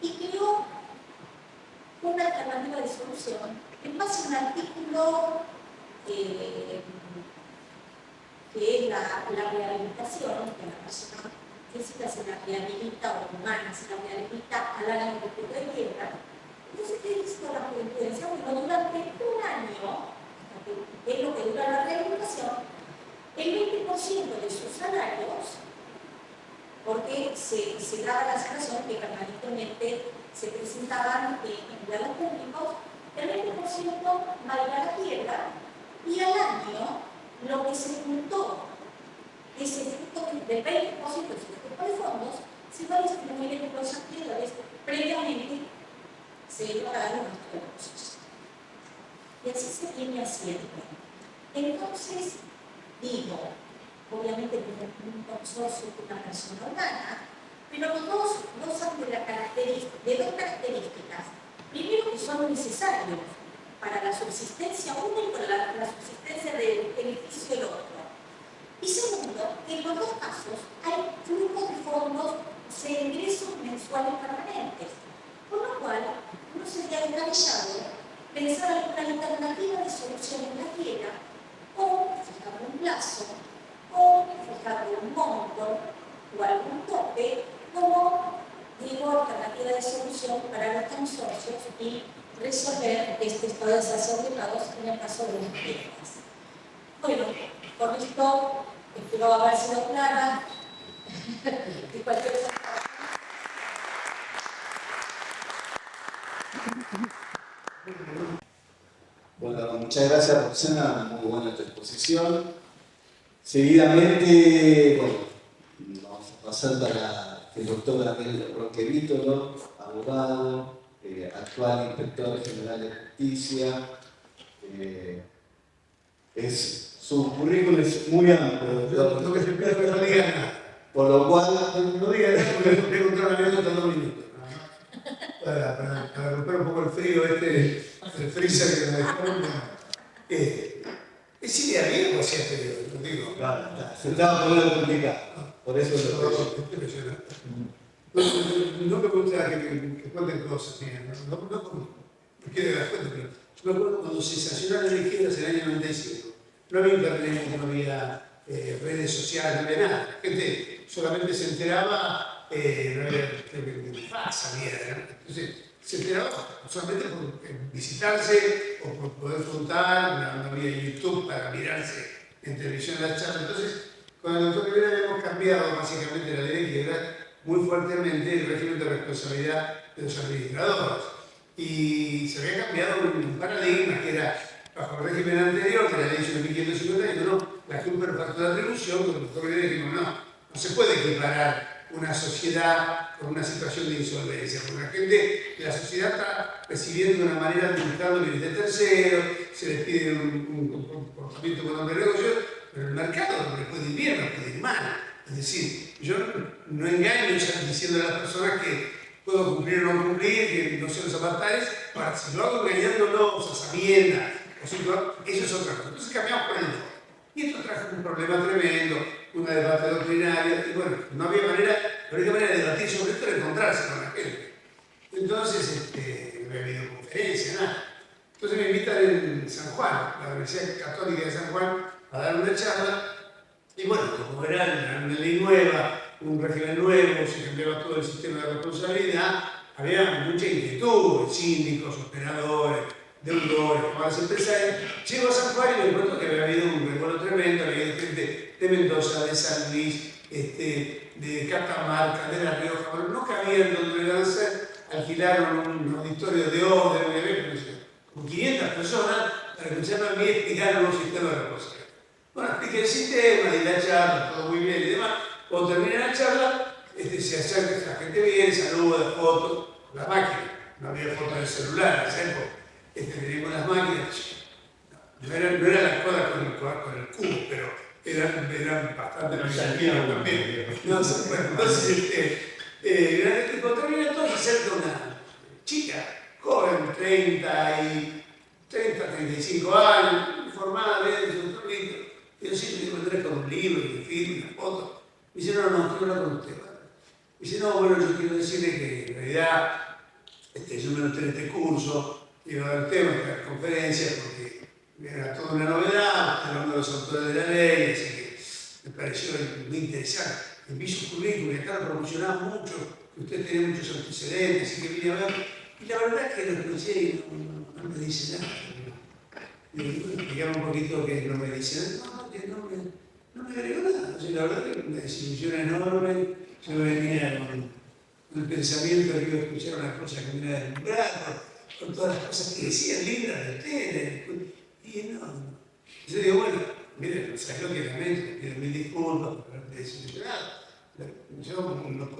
y creó una alternativa de solución en base a un artículo que es la rehabilitación, que la persona física se la rehabilita o humana se la rehabilita al año de quiebra. Entonces, ¿qué hizo la jurisprudencia? Bueno, durante un año, que es lo que dura la rehabilitación, el 20% de sus salarios, porque se daba la situación que permanentemente se presentaban empleados públicos, el 20% va a ir a la quiebra y al año lo que se juntó ese del 20% de su tipo de fondos se va a distribuir en los acreedores previamente se iba a dar unos recursos. Y así se viene haciendo. Entonces, digo, obviamente un consorcio con una persona humana, pero los dos gozan de dos características. Primero, que son necesarios para la subsistencia uno y para la subsistencia del edificio del otro. Y segundo, que en los dos casos hay flujos de fondos, o sea, ingresos mensuales permanentes. Con lo cual, no sería descabellado pensar alguna alternativa de solución en la quiebra, o fijar un plazo, o fijar un monto, o algún tope, como digo, alternativa de solución para los consorcios y resolver este estado de desación de pagos en el caso de las quiebras. Bueno, por esto, espero haber sido clara. Y cualquier cosa. Bueno, muchas gracias, Roxana, muy buena tu exposición. Seguidamente, bueno, vamos a pasar para el doctor Daniel Roque Vítolo, abogado, actual inspector general de justicia. Su currículum es muy amplio, Lo que se espera que no diga nada. por lo cual, No diga nada porque tengo que contar una anécdota en 2 minutos. Para romper un poco el frío, el freezer que me dejaron. ¿Es idea mía o hacia anterior? Lo digo. Claro, se estaba poniendo complicado. Por eso lo Es impresionante. No me gusta que cuenten cosas mías, no quiero dar cuenta, pero yo me acuerdo cuando se sancionaron las izquierdas en el año 95. No había internet, no había redes sociales, no había nada. La gente solamente se enteraba, no había pasa, mierda. Entonces, se enteraba solamente por visitarse o por poder contar, no había YouTube para mirarse en televisión las charlas. Entonces, con el doctor Rivera habíamos cambiado básicamente la ley de quiebra muy fuertemente el régimen de responsabilidad de los administradores. Y se había cambiado un paradigma que era bajo el régimen anterior, que era la ley 1551, la culpa era factor de atribución, con el doctor Rivera dijimos no se puede equiparar una sociedad con una situación de insolvencia, porque la sociedad está recibiendo de una manera administrando bienes de terceros, se les pide un comportamiento con hombre de negocio, pero el mercado le puede ir bien, no puede ir mal. Es decir, yo no engaño diciendo a las personas que puedo cumplir o no cumplir, que no sé los avatares, ahora si lo hago engañándolos a sabiendas, eso es otra cosa. Entonces cambiamos por el enfoque. Y esto trajo un problema tremendo, una debate doctrinaria, y bueno, no había manera, la única manera de debatir sobre esto era encontrarse con la gente. Entonces, no había habido conferencia, nada. Entonces me invitan en San Juan, la Universidad Católica de San Juan, a dar una charla, y bueno, como era una ley nueva, un régimen nuevo, se cambiaba todo el sistema de responsabilidad, había mucha inquietud, síndicos, operadores, deudores, más empresarios. Llego a San Juan y me encuentro que había habido un revuelo tremendo, había habido gente de Mendoza, de San Luis, de Catamarca, de La Rioja, bueno, no cabían donde lanzar, alquilaron un auditorio de obra, con 500 personas para escucharme a mí explicar un nuevo sistema de responsabilidad. Bueno, expliqué el sistema, di la charla, todo muy bien y demás. Cuando termina la charla, se acerca, la gente viene, saluda, fotos, la máquina. No había fotos del celular en esa época. Venimos las máquinas. No era la coda con el cubo, pero eran bastante más también. Entonces, cuando termina todo, se acerca una chica, joven, 35 años, formada, bien, yo siempre digo, entré con un libro, y un film, una foto. Me dice, no, quiero hablar con usted. Me dice, no, bueno, yo quiero decirle que en realidad yo me noté en este curso, quiero dar tema, dar conferencias, porque era toda una novedad, era uno de los autores de la ley, así que me pareció muy interesante. Vi su currículum, y acá lo promocionaba mucho, que usted tenía muchos antecedentes, así que vine a ver. Y la verdad es que lo escuché y no me dice nada. Y digamos un poquito que no me dice nada, que no me agregó nada. O sea, la verdad es que una desilusión enorme. Yo venía con el pensamiento de que iba a escuchar una cosa que me iba a deslumbrar, con todas las cosas que decían lindas del tele. Y no. Yo digo, bueno, miren, salió que lamento, pido mil disculpas por haberte desilusionado. Yo no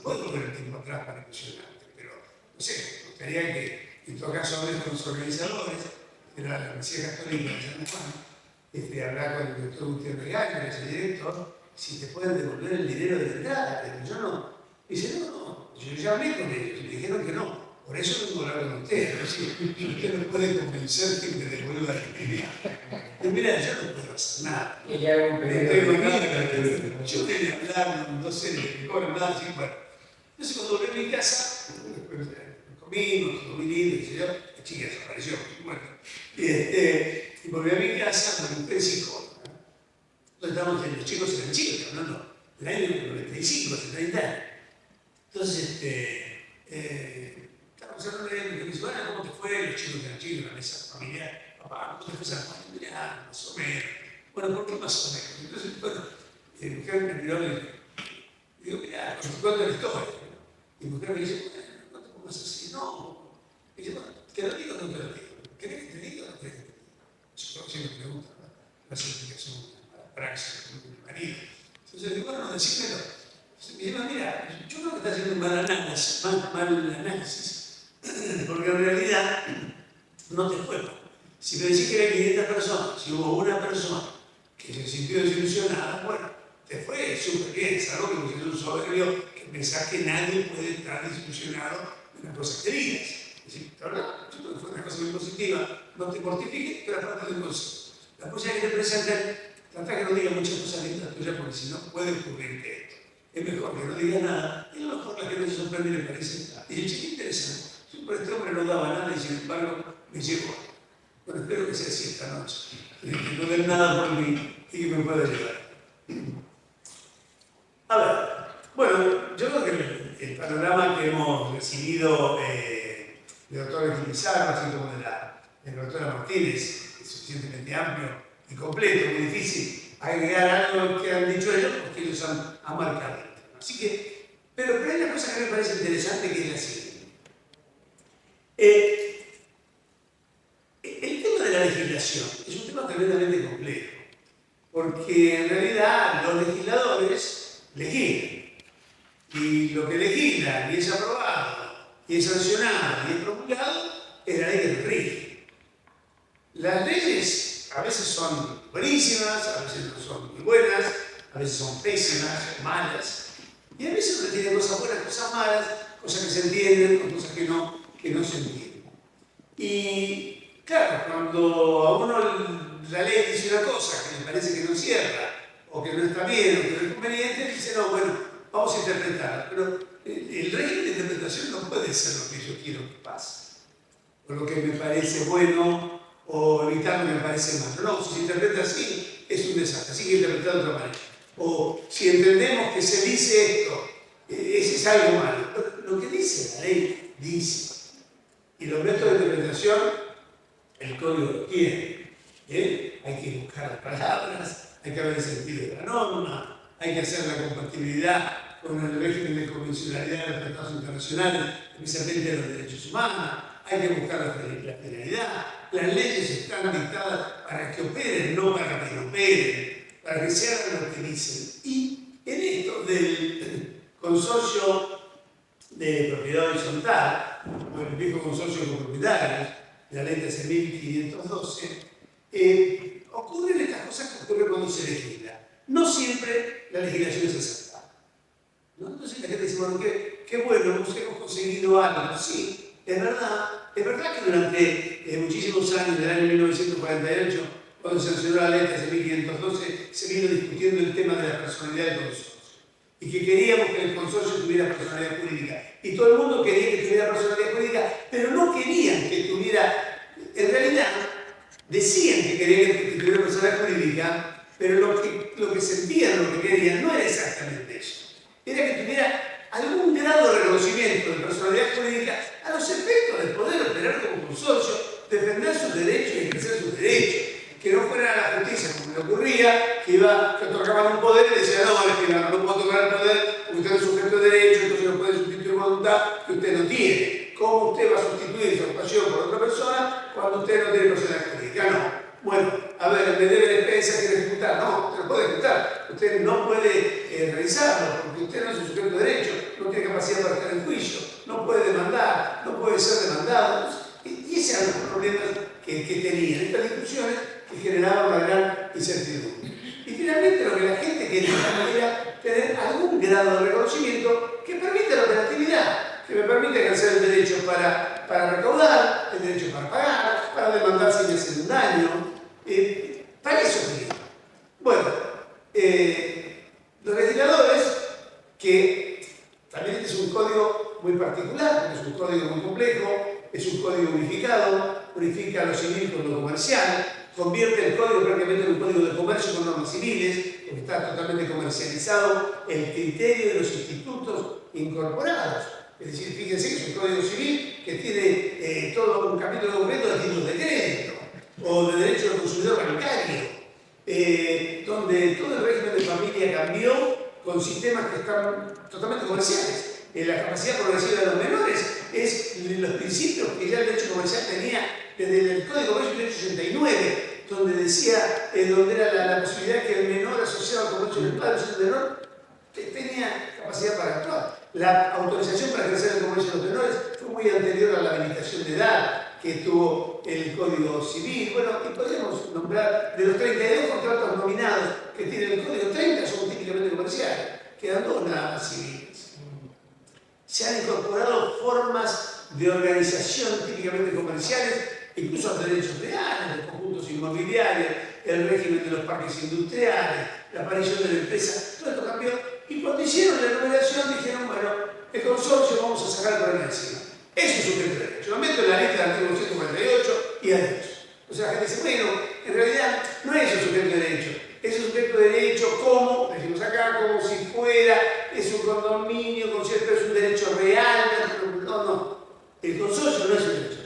puedo volver el tiempo atrás para ilusionarte, pero no sé, me gustaría que en todo caso hables con los organizadores de la Universidad Católica de San Juan, hablar con el doctor Gutiérrez Regaño, que es el director, si te pueden devolver el dinero de la entrada, pero yo no. Dice, no, yo ya hablé con ellos y me dijeron que no. Por eso vengo a hablar con usted, a ver si usted me puede convencer que me devuelva el dinero. Y mira, yo no puedo hacer nada. Y le hago un pedido. Yo quería hablar, no sé, me cobran nada, así, bueno. Entonces cuando volví a mi casa, después comimos, todo muy lindo, la chica desapareció, bueno. Y volví a mi casa, me encontré psicólogo. Entonces estábamos, los chicos eran chicos, hablando del año 95, hace 30 años. Entonces, estábamos hablando de él, y me dice, bueno, ¿cómo te fue? Los chicos eran chicos, la mesa familiar. Papá, ¿cómo te fue San Juan? Mirá, más o menos. Bueno, ¿por qué más o menos? Entonces, bueno, mi mujer me miró y me digo, mirá, te cuento la historia. Y mi mujer me dice, bueno, no te pongas así, no. Y dice, bueno, ¿te lo digo o no te lo digo? ¿Querés que te diga o no querés que te diga? Yo siempre me gusta la certificación a la praxis con mi marido. Entonces digo, bueno, decímelo. Entonces me dijo, mira, yo creo que está haciendo un mal análisis, porque en realidad no te fue. Si me decís que eran 500 personas, si hubo una persona que se sintió desilusionada, bueno, te fue súper bien, salvo que es un soberbio que pensás que nadie puede estar desilusionado de las cosas queridas. Es decir, la verdad, yo creo que fue una cosa muy positiva, no te mortifiques, pero aparte de un consejo. Las cosas que te presenten, trata que no digas muchas cosas lindas tuyas porque si no puede ocurrirte esto. Es mejor que no digas nada, y a lo mejor la gente se sorprende y le parece. Y dice, che, qué interesante. Yo por este hombre no daba nada y sin embargo me llegó. Bueno, espero que sea así esta noche. Que no den nada por mí y que me pueda ayudar. A ver, bueno, yo creo que el panorama que hemos recibido del doctor Pizarro, así como de la doctora Martínez, es suficientemente amplio y completo, muy difícil agregar algo que han dicho ellos, porque ellos han marcado el tema. Así que, pero hay una cosa que me parece interesante que es la siguiente. El tema de la legislación es un tema tremendamente complejo, porque en realidad los legisladores legislan. Y lo que legislan y es aprobado, y es sancionado, y es promulgado, es la ley que lo rige. Las leyes a veces son buenísimas, a veces no son muy buenas, a veces son pésimas, malas, y a veces uno tiene cosas buenas, cosas malas, cosas que se entienden, cosas que no se entienden. Y claro, cuando a uno la ley dice una cosa que le parece que no cierra, o que no está bien, o que no es conveniente, dice, no, bueno, vamos a interpretarla. Pero el régimen de interpretación no puede ser lo que yo quiero que pase, o lo que me parece bueno, o evitar lo que me parece malo. No, si se interpreta así, es un desastre, así que interpretar de otra manera. O si entendemos que se dice esto, ese es algo malo. Lo que dice la ley, dice. Y los métodos de interpretación, el código lo tiene. Hay que buscar las palabras, hay que ver el sentido de la norma, hay que hacer la compatibilidad con el régimen de convencionalidad de los tratados internacionales, especialmente de los derechos humanos, hay que buscar la penalidad. Las leyes están dictadas para que operen, no para que no operen, para que se hagan lo que dicen. Y en esto del consorcio de propiedad horizontal, o el viejo consorcio de copropietarios, de la ley 13.512, ocurren estas cosas que ocurren cuando se legisla. No siempre la legislación es acertada, ¿no? Entonces la gente dice, bueno, qué bueno, hemos conseguido algo. Sí, es verdad que durante muchísimos años, del año 1948, cuando se sancionó la ley 13.512, se vino discutiendo el tema de la personalidad del consorcio. Y que queríamos que el consorcio tuviera personalidad jurídica. Y todo el mundo quería que tuviera personalidad jurídica, pero no querían que tuviera, en realidad, decían que querían que tuviera personalidad jurídica, pero lo que sentían, lo que querían, no era exactamente eso. Era que tuviera algún grado de reconocimiento de personalidad jurídica a los efectos de poder operar como consorcio, defender sus derechos y ejercer sus derechos. Que no fuera a la justicia como le ocurría, que otorgaban un poder y decían, no puedo tocar el poder porque usted es sujeto de derecho, entonces no puede sustituir voluntad que usted no tiene. ¿Cómo usted va a sustituir su ocupación por otra persona cuando usted no tiene personalidad jurídica? No. Bueno, a ver, me debe defensa, quiere ejecutar. No, usted no puede ejecutar. Usted no puede realizarlo porque usted no es un sujeto de derecho, no tiene capacidad para estar en juicio, no puede demandar, no puede ser demandado. Y esos eran los problemas que tenían estas discusiones que generaban una gran incertidumbre. Y finalmente lo que la gente quería era tener algún grado de reconocimiento que permita la operatividad, que me permita ejercer el derecho para recaudar, el derecho para pagar, para demandar si me hacen un daño. Para eso quería. Bueno, los legisladores, que también este es un código muy particular, porque es un código muy complejo, es un código unificado, unifica lo civil con lo comercial, convierte el código prácticamente en un código de comercio con normas civiles, porque está totalmente comercializado el criterio de los institutos incorporados. Es decir, fíjense que es un código civil que tiene todo un capítulo completo de títulos de crédito o de derecho del consumidor bancario, donde todo el régimen de familia cambió con sistemas que están totalmente comerciales. La capacidad progresiva de los menores es los principios que ya el derecho comercial tenía desde el Código Comercio del 1989, donde decía, donde era la posibilidad que el menor asociado al comercio del padre, el menor, tenía capacidad para actuar. La autorización para ejercer el comercio de los menores fue muy anterior a la habilitación de edad que tuvo el Código Civil. Bueno, y podríamos nombrar de los 32 contratos nominados que tiene el Código, 30 son típicamente comerciales, quedan 2 nada más civiles. Se han incorporado formas de organización típicamente comerciales, incluso los derechos reales, los conjuntos inmobiliarios, el régimen de los parques industriales, la aparición de la empresa, todo esto cambió. Y cuando hicieron la enumeración dijeron, bueno, el consorcio vamos a sacar por ahí encima. Eso es sujeto de derecho. Lo meto en la lista del artículo 148 y adiós. O sea, la gente dice, bueno, en realidad no es un sujeto de derecho. Es un sujeto de derecho como, decimos acá, como si fuera, es un condominio, concepto es un derecho real. No. El consorcio no es un derecho.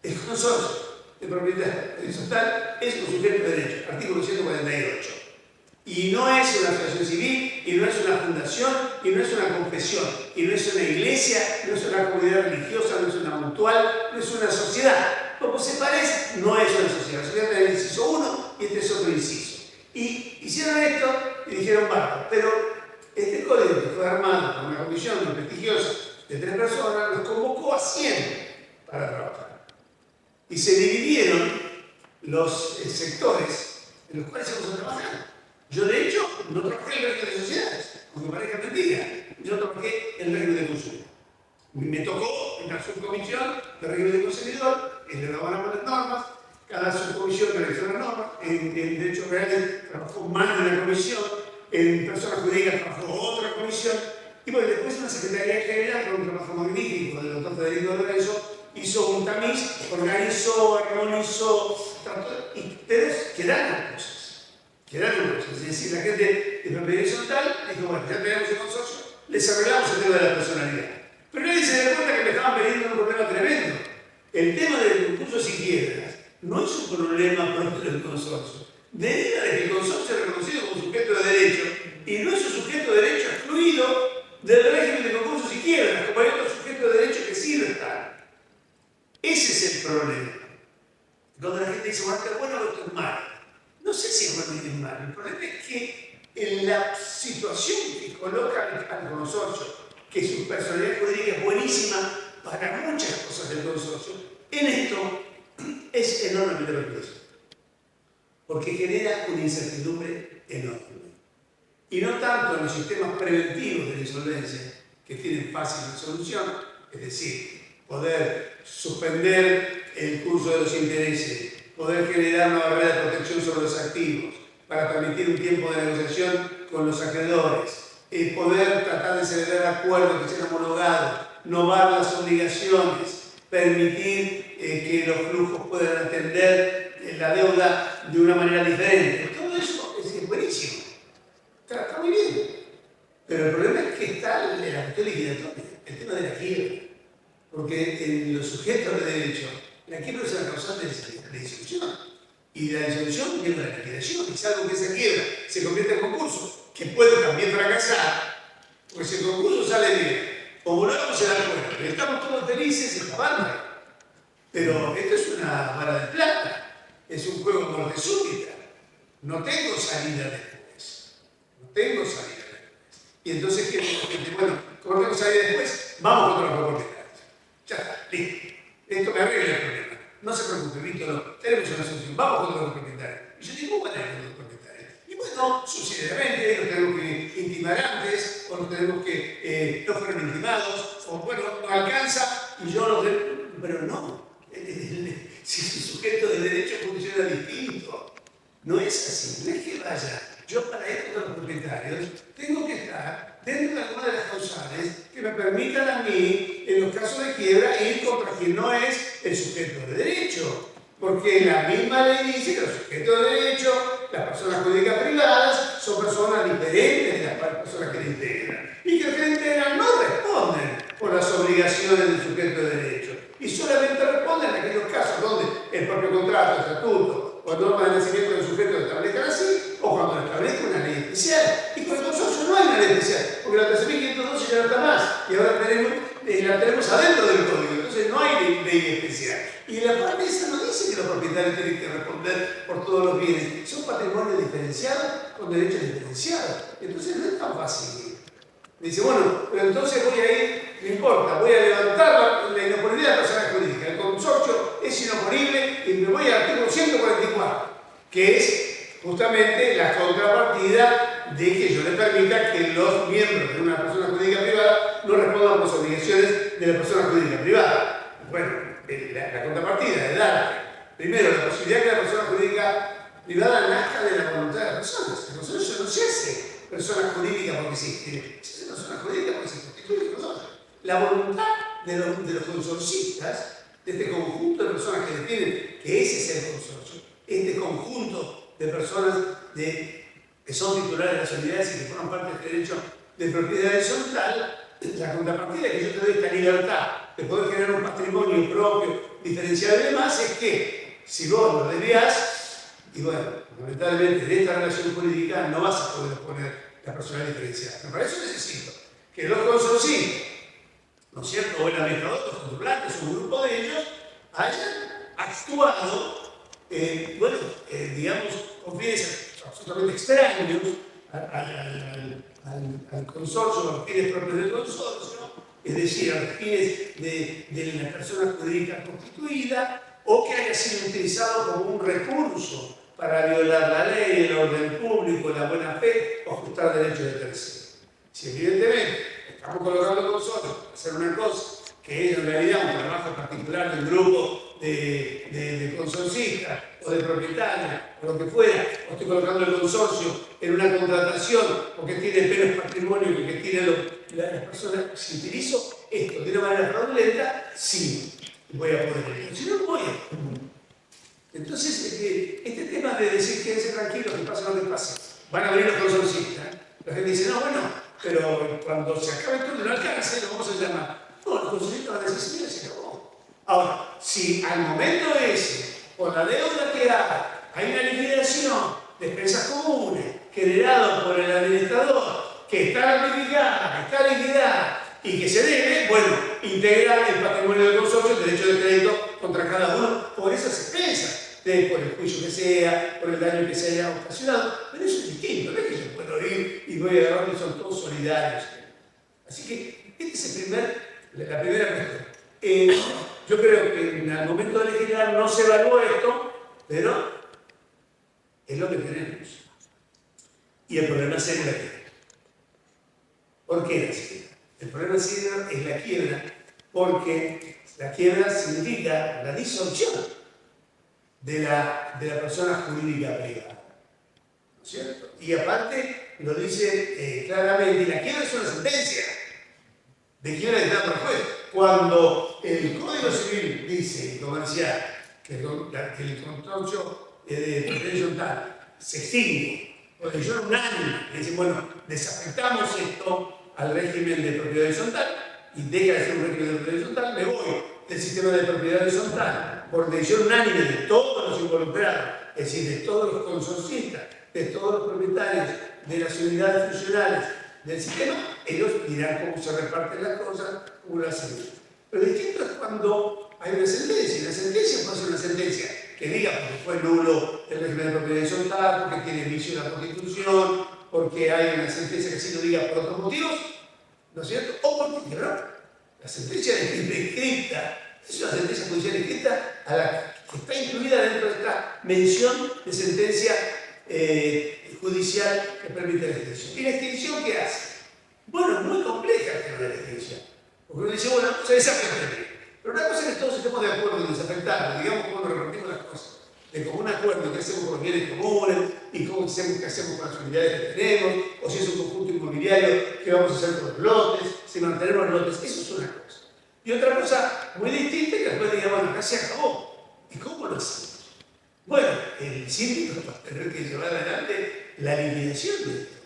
El consorcio de propiedad horizontal es un sujeto de derecho. Artículo 148. Y no es una asociación civil, y no es una fundación, y no es una confesión, y no es una iglesia, no es una comunidad religiosa, no es una mutual, no es una sociedad. Como se parece, no es una sociedad. La sociedad tiene el inciso 1 y este es otro inciso. Y hicieron esto y dijeron, basta, pero este código que fue armado por una comisión muy prestigiosa de 3 personas los convocó a 100 para trabajar. Y se dividieron los sectores en los cuales íbamos a trabajar. Yo, de hecho, no trabajé en el régimen de sociedades, aunque parezca mentira. Yo trabajé en el régimen de consumo. Me tocó en la subcomisión del régimen de consumidor, elaboramos las normas, cada subcomisión realizó las normas, en derechos reales trabajó más de una comisión, en personas jurídicas trabajó otra comisión, y bueno, después una Secretaría General, con un trabajo magnífico del doctor Federico Lorenzo, hizo un tamiz, organizó, armonizó, pero quedaron cosas. Es decir, la gente de propiedad horizontal dijo, bueno, ya tenemos el consorcio, les arreglamos el tema de la personalidad. Pero nadie se dio cuenta que me estaban pidiendo un problema tremendo. El tema del concurso sin quiebras no es un problema propio del consorcio. Deriva de que el consorcio es reconocido como sujeto de derecho y no es un sujeto de derecho excluido del régimen de concursos y quiebras, como hay otros sujetos de derecho que sí lo están. Ese es el problema. Cuando la gente dice, bueno, esto es bueno o esto es malo. No sé si es bueno o es malo. El problema es que en la situación que coloca al consorcio, que su personalidad jurídica es buenísima para muchas cosas del consorcio, en esto es enormemente peligroso. Porque genera una incertidumbre enorme. Y no tanto en los sistemas preventivos de la insolvencia, que tienen fácil resolución, es decir, poder suspender el curso de los intereses, poder generar una barrera de protección sobre los activos, para permitir un tiempo de negociación con los acreedores, poder tratar de celebrar acuerdos que sean homologados, novar las obligaciones, permitir que los flujos puedan atender la deuda de una manera diferente. Todo eso es buenísimo. Está muy bien. Pero el problema es que está la cuestión liquidatoria, el tema de la quiebra. Porque en los sujetos de derecho, la quiebra es una causante de disolución. Y la disolución viene de la liquidación. Y salvo que esa quiebra se convierta en concurso, que puede también fracasar, porque si el concurso sale bien, homologamos se dan cuenta. Estamos todos felices y acabando. Pero esto es una vara de plata, es un juego de muerte súbita. No tengo salida después. Y entonces, ¿qué dice la gente? Bueno, como no tengo salida después, vamos contra los propietarios. Ya está, listo. Esto me arregla el problema. No se preocupe, Víctor, tenemos una solución. Vamos contra los propietarios. Y yo digo, ¿cómo van a ir contra los propietarios? Y bueno, subsidiariamente, nos tenemos que intimar antes, o nos tenemos que no fueron intimados, o bueno, no alcanza y yo los de... Pero no. Si el sujeto de derecho funciona distinto. No es así, no es que vaya. Yo para ir contra los propietarios tengo que estar dentro de alguna de las causales que me permitan a mí, en los casos de quiebra, ir contra quien no es el sujeto de derecho. Porque la misma ley dice que los sujetos de derecho, las personas jurídicas privadas, son personas diferentes de las personas que le integran. Y que las que le integran no responden por las obligaciones del sujeto de derecho. Y solamente responden en aquellos casos donde el propio contrato, estatuto o norma de nacimiento del sujeto lo establezcan así, o cuando establezca una ley especial. Y con el consorcio no hay una ley especial, porque la 13.512 ya no está más, y ahora la tenemos adentro del código, entonces no hay ley especial. Y la parte esa no dice que los propietarios tienen que responder por todos los bienes, son patrimonios diferenciados con derechos diferenciados. Entonces no es tan fácil. Me dice, bueno, pero entonces voy a ir, no importa, voy a levantar la inoponibilidad de la persona jurídica. El consorcio es inoponible y me voy al artículo 144, que es justamente la contrapartida de que yo le permita que los miembros de una persona jurídica privada no respondan por las obligaciones de la persona jurídica privada. Bueno, la contrapartida es dar, primero, la posibilidad que la persona jurídica privada nazca de la voluntad de las personas. El consorcio no se hace persona jurídica porque se inscribe, se hace persona jurídica porque se constituye el consorcio. La voluntad de los consorcistas, de este conjunto de personas que definen que ese es el consorcio, este conjunto de personas que son titulares de las unidades y que forman parte de este derecho de propiedad horizontal, la contrapartida que yo te doy esta libertad de poder generar un patrimonio propio, diferenciado y demás, es que si vos lo desvías, y bueno, lamentablemente en esta relación jurídica no vas a poder poner la personalidad diferenciada. Pero para eso necesito que los consorcistas, ¿no es cierto?, o el administrador, los controlantes, un grupo de ellos, hayan actuado, digamos, con fines absolutamente extraños al consorcio, a los fines propios del consorcio, es decir, a los fines de la persona jurídica constituida, o que haya sido utilizado como un recurso para violar la ley, el orden público, la buena fe o ajustar derechos de terceros. Si evidentemente estamos colocando el consorcio para hacer una cosa que es en realidad un trabajo particular del grupo de consorcistas o de propietarios o lo que fuera, o estoy colocando el consorcio en una contratación porque tiene menos patrimonio que tienen las personas, si utilizo esto de una manera fraudulenta, sí voy a poder, si no, no voy a poder. Entonces, este tema de decir quédense tranquilos, que pase lo que pase, van a venir los consorcistas, la gente dice, no, bueno, pero cuando se acabe todo no alcance, lo vamos a llamar. No, los consorcistas van a decir, mira, se acabó. Ahora, si al momento ese, por la deuda que hay una liquidación de expensas comunes generada por el administrador, que está notificada, que está liquidada y que se debe, bueno, integrar el patrimonio del consorcio, el derecho de crédito contra cada uno por esas expensas, por el juicio que sea, por el daño que se haya ocasionado. Pero eso es distinto, no es que yo puedo ir y voy a agarrar que son todos solidarios. Así que esta es la primera cuestión. Yo creo que al momento de legislar no se evaluó esto, pero es lo que tenemos. Y el problema serio es la quiebra. ¿Por qué la quiebra? El problema serio es la quiebra porque la quiebra significa la disolución de la persona jurídica privada. ¿No es cierto? Y aparte lo dice claramente, y la quiebra es una sentencia de quiebra que está por juez. Cuando el Código Civil dice, y comercial, que el consorcio de propiedad horizontal se extingue, o le llora un año, le dicen, bueno, desafectamos esto al régimen de propiedad horizontal y deja de ser un régimen de propiedad horizontal, me voy del sistema de propiedad horizontal por decisión unánime de todos los involucrados, es decir, de todos los consorcistas, de todos los propietarios, de las unidades funcionales del sistema, ellos dirán cómo se reparten las cosas, cómo lo hacen. Pero distinto es cuando hay una sentencia, y la sentencia puede ser una sentencia que diga porque fue nulo el régimen de propiedad horizontal, porque tiene vicio la Constitución, porque hay una sentencia que sí lo diga por otros motivos, ¿no es cierto? O porque no. La sentencia escrita es una sentencia judicial escrita a la que está incluida dentro de esta mención de sentencia judicial que permite la extinción. ¿Y la extinción qué hace? Bueno, es muy compleja el tema de la extinción. Porque uno dice, bueno, se desafecta. Pero una cosa es que todos estemos de acuerdo en desafectarlo, digamos cómo nos repartimos las cosas, de común acuerdo, qué hacemos con los bienes comunes y qué hacemos con las unidades que tenemos, o si es un conjunto inmobiliario, qué vamos a hacer con los lotes, si mantenemos los lotes, eso es una cosa. Y otra cosa muy distinta es que después digamos, bueno, acá se acabó. ¿Y cómo lo hacemos? Bueno, el síndico va a tener que llevar adelante la liquidación de esto.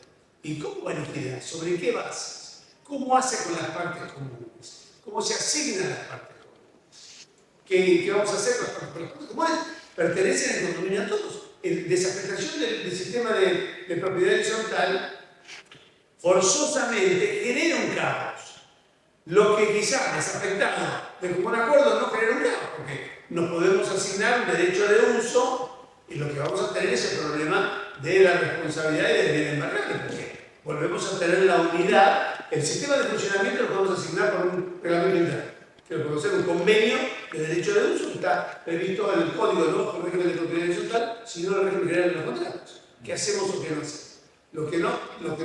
¿Y cómo va a liquidar? ¿Sobre qué bases? ¿Cómo hace con las partes comunes? ¿Cómo se asignan las partes comunes? ¿Qué vamos a hacer con las partes comunes? Pertenecen al condominio a todos. La desafectación del sistema de propiedad horizontal forzosamente genera un caos. Lo que quizás desafectado de común acuerdo no genera un caos, porque nos podemos asignar un derecho de uso y lo que vamos a tener es el problema de la responsabilidad y del bien embargable, porque volvemos a tener la unidad, el sistema de funcionamiento lo podemos asignar por un reglamento interno, que lo podemos hacer un convenio de derecho de uso que está previsto en el código, no por el régimen de propiedad horizontal, sino en el régimen general de los contratos. ¿Qué hacemos o qué no hacemos? Lo que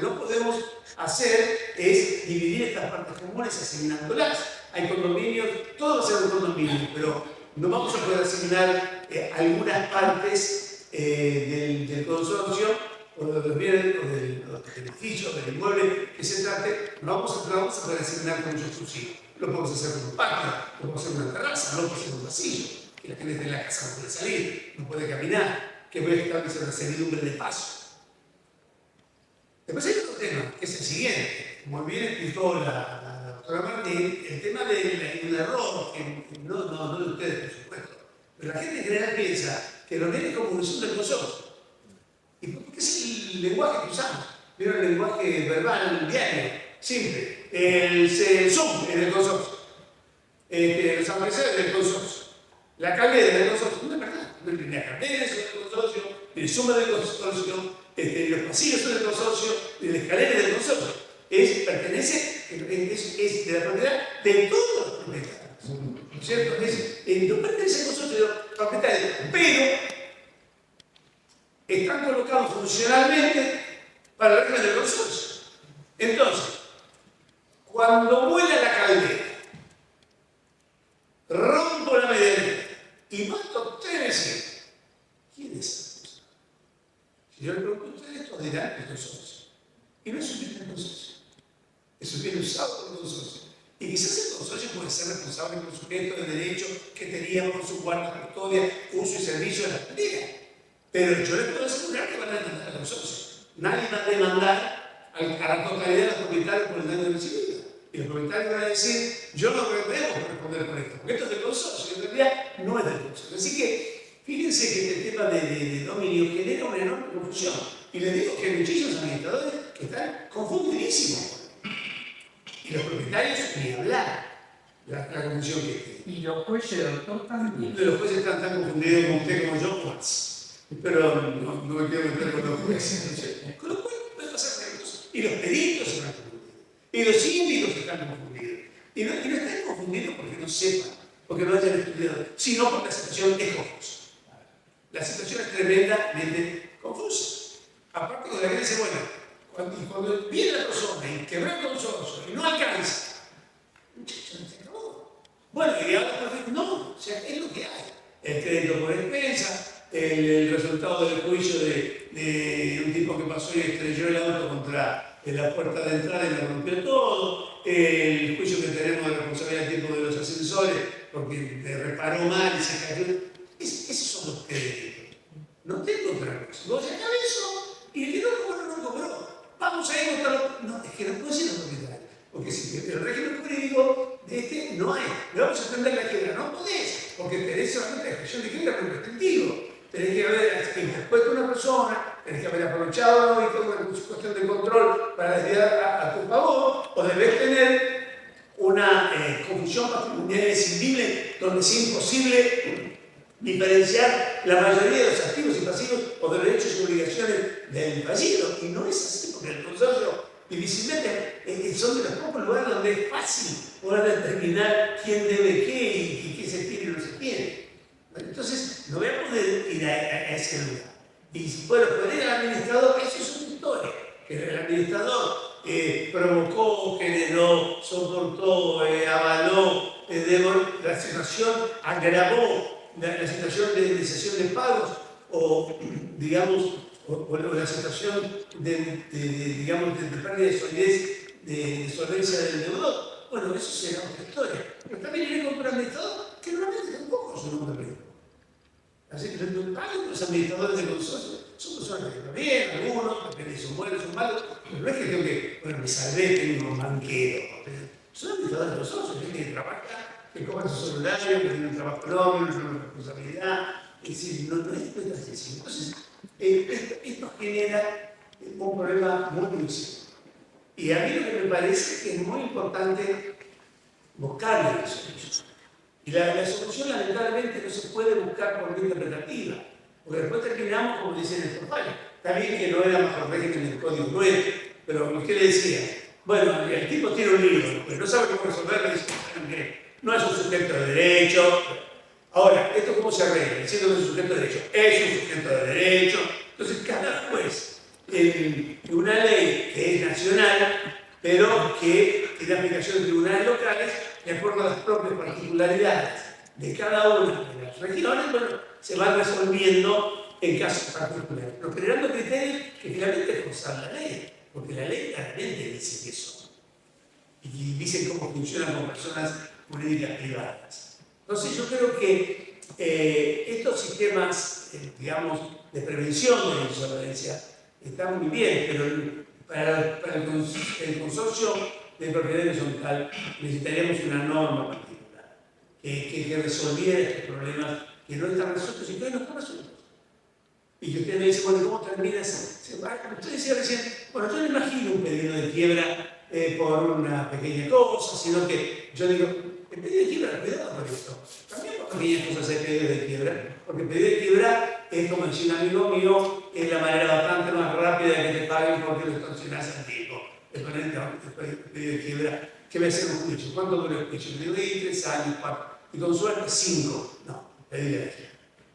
no podemos hacer es dividir estas partes comunes asignándolas. Hay condominios, todo va a ser un condominio, pero no vamos a poder asignar algunas partes del consorcio o de los bienes o de los beneficios del inmueble que se trate, no vamos a poder asignar con un subsidio. Lo podemos hacer con un patio, lo podemos hacer con una terraza, no podemos hacer un pasillo, que la gente de la casa no puede salir, no puede caminar, que puede establecer una servidumbre de paso. Después hay otro tema, que es el siguiente. Como bien explicó la doctora Martín, el tema del error, que no de ustedes, por supuesto, pero la gente en general piensa que los bienes comunes son del consorcio. ¿Y por qué es el lenguaje que usamos? ¿Vieron el lenguaje verbal, diario, simple? El Zoom es del consorcio. San Mercedes es del consorcio. La Calera es del consorcio. No es verdad. La Calera es del consorcio, el Zoom es del consorcio, los pasillos son del consorcio, la escalera es del consorcio. Pertenece, es de la propiedad de todos los propietarios. ¿No es cierto? No pertenece al consorcio de los propietarios, pero están colocados funcionalmente para el régimen del consorcio. Entonces, cuando vuela la caldera, rompo la medianera y mato 3 vecinos, ¿quién es esa persona? Si yo le pregunto a ustedes, esto dirán el consorcio. Y no es un bien del consorcio, es un bien usado por el consorcio. Y quizás el consorcio puede ser responsable por sujeto de derecho que tenía por su guarda, custodia, uso y servicio de la caldera. Pero yo les puedo asegurar que van a demandar al consorcio. Nadie va a demandar a la totalidad de los propietarios por el daño recibido. Y los propietarios van a decir, yo no debo responder por esto, porque esto es del consorcio, y en realidad no es del consorcio. Así que fíjense que este tema de dominio genera una enorme confusión. Y les digo que hay muchísimos administradores que están confundidísimos. Y los propietarios, ni hablar la confusión que tienen. Y los jueces, doctor, también. Los jueces están tan confundidos como usted, como yo, pues. Pero no me quiero meter con los jueces. Con los jueces puede pasar cosas. Y los peritos están confundidos. Y los síndicos están confundidos. Y no están confundidos porque no sepan, porque no hayan estudiado, sino porque la situación es confusa. La situación es tremendamente confusa. Aparte de la que dice, bueno, cuando viene la persona y quebró el consorcio y no alcanza, muchachos, se acabó. Bueno, y ahora no, o sea, es lo que hay. El crédito por expensa, el resultado del juicio de un tipo que pasó y estrelló el auto contra la puerta de entrada y le rompió todo, el juicio que tenemos de responsabilidad del tipo de los ascensores porque reparó mal y se cayó. Esos son los créditos. No tengo otra cosa. Vos se acaba eso y el que no cobró, no cobró. Vamos a ir contra los... No, es que no puede ser los propietarios. Porque si el régimen jurídico de este no hay. Le vamos a extender la quiebra. No podés, porque tenés solamente la expresión de quiebra con restrictivo. Tenés que haber expuesto a una persona, tenés que haber aprovechado y toda una cuestión de control para desviar a tu favor, o debes tener una confusión patrimonial escindible donde es imposible diferenciar la mayoría de los activos y pasivos o de derechos y obligaciones del fallido. Y no es así, porque el consorcio difícilmente son de los pocos lugares donde es fácil poder determinar quién debe qué y qué se tiene y no se tiene. Entonces, no voy a poder ir a ese lugar. Y si puedo ir al administrador, eso es una historia. Que el administrador provocó, generó, soportó, avaló, la situación agravó la situación de cesión de pagos o, digamos, o la situación de pérdida de solidez, de solvencia del deudor. Bueno, eso será otra historia. Pero también viene con un administrador que normalmente tampoco es un hombre rico. Así que los administradores de consorcio son personas que están bien, algunos, depende si son buenos o son malos, pero no es que tengo que, me salvé, tengo unos banqueros. Son administradores de consorcio, gente que trabaja, que cobra su salario, que tiene un trabajo noble, una responsabilidad. Es decir, no es así. Entonces, esto genera un problema muy serio. Y a mí lo que me parece que es muy importante buscarle la solución. Y la solución lamentablemente no se puede buscar por vía interpretativa, porque después terminamos como dicen estos fallos. Está bien que no era bajo el régimen del Código 9, pero usted le decía, bueno, el tipo tiene un libro, pero no sabe cómo resolverlo, dice que no es un sujeto de derecho. Ahora, ¿esto cómo se arregla? Diciendo que es un sujeto de derecho, es un sujeto de derecho. Entonces, cada juez, en una ley que es nacional, pero que tiene aplicación en tribunales locales, de acuerdo a las propias particularidades de cada una de las regiones, bueno, se van resolviendo en casos particulares, pero generando criterios que finalmente forzan la ley, porque la ley claramente dice que son, y dice cómo funcionan con personas jurídicas privadas. Entonces yo creo que estos sistemas, digamos, de prevención de la insolvencia están muy bien, pero para el consorcio de propiedad horizontal necesitaríamos una norma particular que resolviera estos problemas que no están resueltos y que no están resueltos. Y que usted me dice, bueno, ¿cómo termina eso? Usted decía recién, bueno, yo no imagino un pedido de quiebra por una pequeña cosa, sino que yo digo, el pedido de quiebra, cuidado con esto. También por pequeñas cosas hay pedidos de quiebra, porque el pedido de quiebra es, como decía un amigo mío, es la manera bastante más rápida de que te paguen porque lo extorsionás al tipo. El pedido de quiebra, ¿qué va a hacer un juicio? ¿Cuánto dura el juicio? Le digo, 3 años, 4, y con suerte 5. No, pedido de quiebra.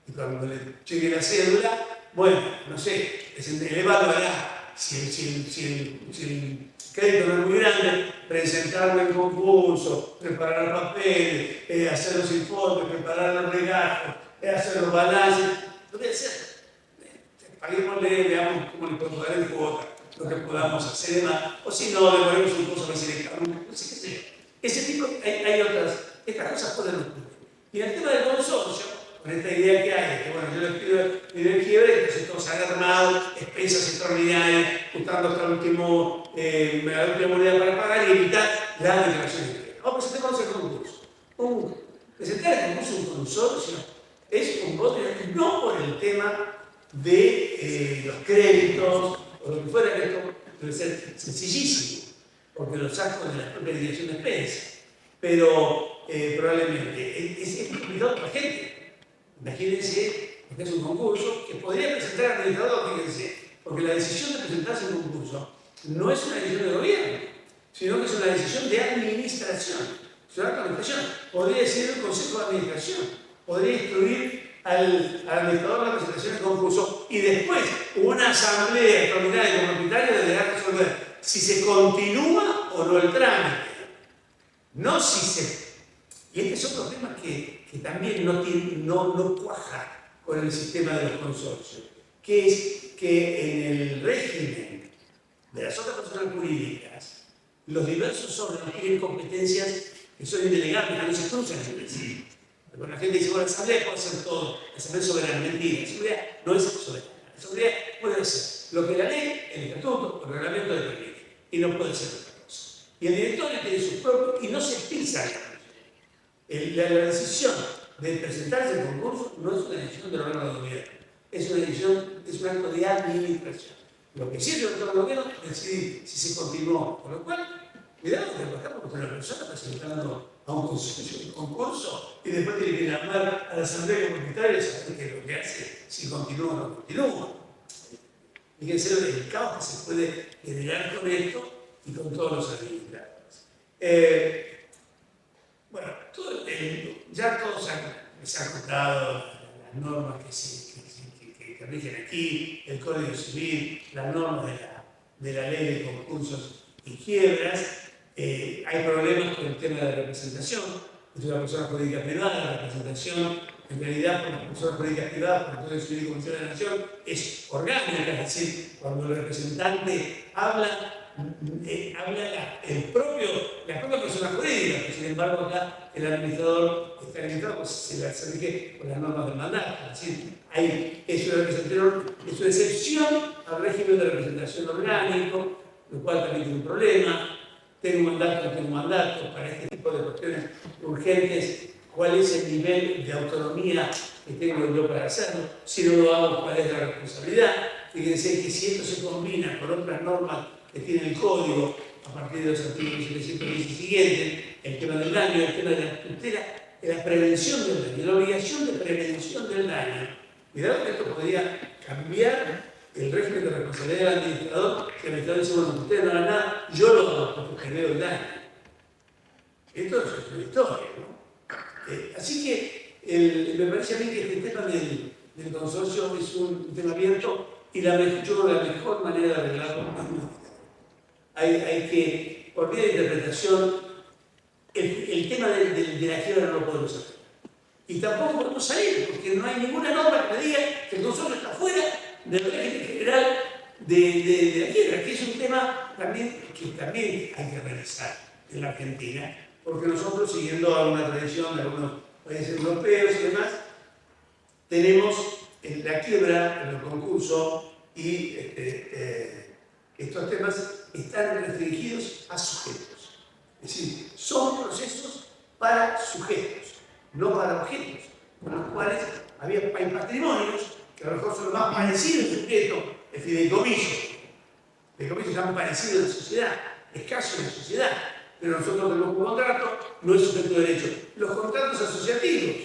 Y cuando le llegue la cédula, bueno, no sé, el evaluará si el crédito no es muy grande, presentarlo en concurso, preparar papeles, hacer los informes, preparar los regalos, hacer los balances. Lo voy a hacer. Paguémosle, veamos cómo le podemos dar en cuota, lo que podamos hacer más, o si no, le ponemos un costo que se le cae. No sé qué sé. Ese tipo, hay otras, estas cosas pueden ocurrir. Y el tema del consorcio, con esta idea que hay, que bueno, yo les pido el quiebre, entonces todos han armado, expensas extraordinarias, buscando hasta la última moneda para pagar y evitar la declaración de quiebra. Vamos a presentar el concurso. Presentar el concurso un consorcio es un voto, no por el tema de los créditos o lo que fuera, que esto debe ser sencillísimo, porque lo saco de la propia dirección de expensas, pero probablemente es complicado para la gente. Imagínense, porque es un concurso que podría presentar al administrador, fíjense, porque la decisión de presentarse en un concurso no es una decisión de gobierno, sino que es una decisión de administración. Podría decidir el Consejo de Administración, podría instruir al administrador la presentación del concurso y después una asamblea extraordinaria de propietarios deberá resolver si se continúa o no el trámite. No si se... Y este es otro tema que también no cuaja con el sistema de los consorcios, que es que en el régimen de las otras personas jurídicas, los diversos órganos tienen competencias que son indelegables, que no se cruzan entre sí. Porque la gente dice, bueno, la asamblea puede hacer todo, la asamblea es soberana. Mentira, la asamblea no es soberana. La asamblea puede hacer lo que la ley, el estatuto o el reglamento le permite, y no puede hacer otra cosa. Y el directorio tiene sus propios, y no se pisa la decisión de presentarse al concurso no es una decisión del órgano de gobierno, es una decisión, es un acto de administración. Lo que sí es el órgano de gobierno es decidir si se continuó, con lo cual, cuidado que bajamos con una persona presentando a un concurso y después tiene que llamar a la asamblea de propietarios a ver qué es lo que hace, si continúa o no continúa. Fíjense el caos que se puede generar con esto y con todos los administradores. Bueno, ya todos se han contado las normas que rigen aquí, el Código Civil, las normas de la Ley de Concursos y Quiebras. Hay problemas con el tema de la representación de una persona jurídica privada. La representación, en realidad, por las personas jurídicas privadas, por el Código Civil y Comisión de la Nación, es orgánica, es decir, cuando el representante habla la propia persona jurídica, que sin embargo acá el administrador está limitado, pues se rige por las normas del mandato. Es decir, es una excepción al régimen de representación orgánico, lo cual también tiene un problema. Tengo un mandato, no tengo un mandato, para este tipo de cuestiones urgentes, ¿cuál es el nivel de autonomía que tengo yo para hacerlo? Si no lo hago, ¿cuál es la responsabilidad? Fíjense que si esto se combina con otras normas que tiene el Código, a partir de los artículos 710 y siguientes, el tema del daño, el tema de la tutela, de la prevención del daño, la obligación de prevención del daño. Cuidado que esto podría cambiar el régimen de responsabilidad del administrador, que el administrador dice, bueno, ustedes no hagan nada, yo lo hago porque veo el daño. Esto es una historia, ¿no? Así que me parece a mí que este tema del consorcio es un tema abierto y yo creo que la mejor manera de arreglarlo es modificar. Hay que, por vía de interpretación, el tema de la quiebra no lo podemos hacer. Y tampoco podemos salir, porque no hay ninguna norma que me diga que el consorcio está fuera del régimen general de la quiebra, que es un tema también que también hay que revisar en la Argentina, porque nosotros, siguiendo alguna tradición de algunos países europeos y demás, tenemos la quiebra en los concursos y estos temas están restringidos a sujetos. Es decir, son procesos para sujetos, no para objetos, con los cuales hay patrimonios que a lo mejor son los más parecidos al sujeto, el fideicomiso. El fideicomiso es tan parecido en la sociedad, escaso en la sociedad, pero nosotros tenemos un contrato, no es sujeto de derecho. Los contratos asociativos,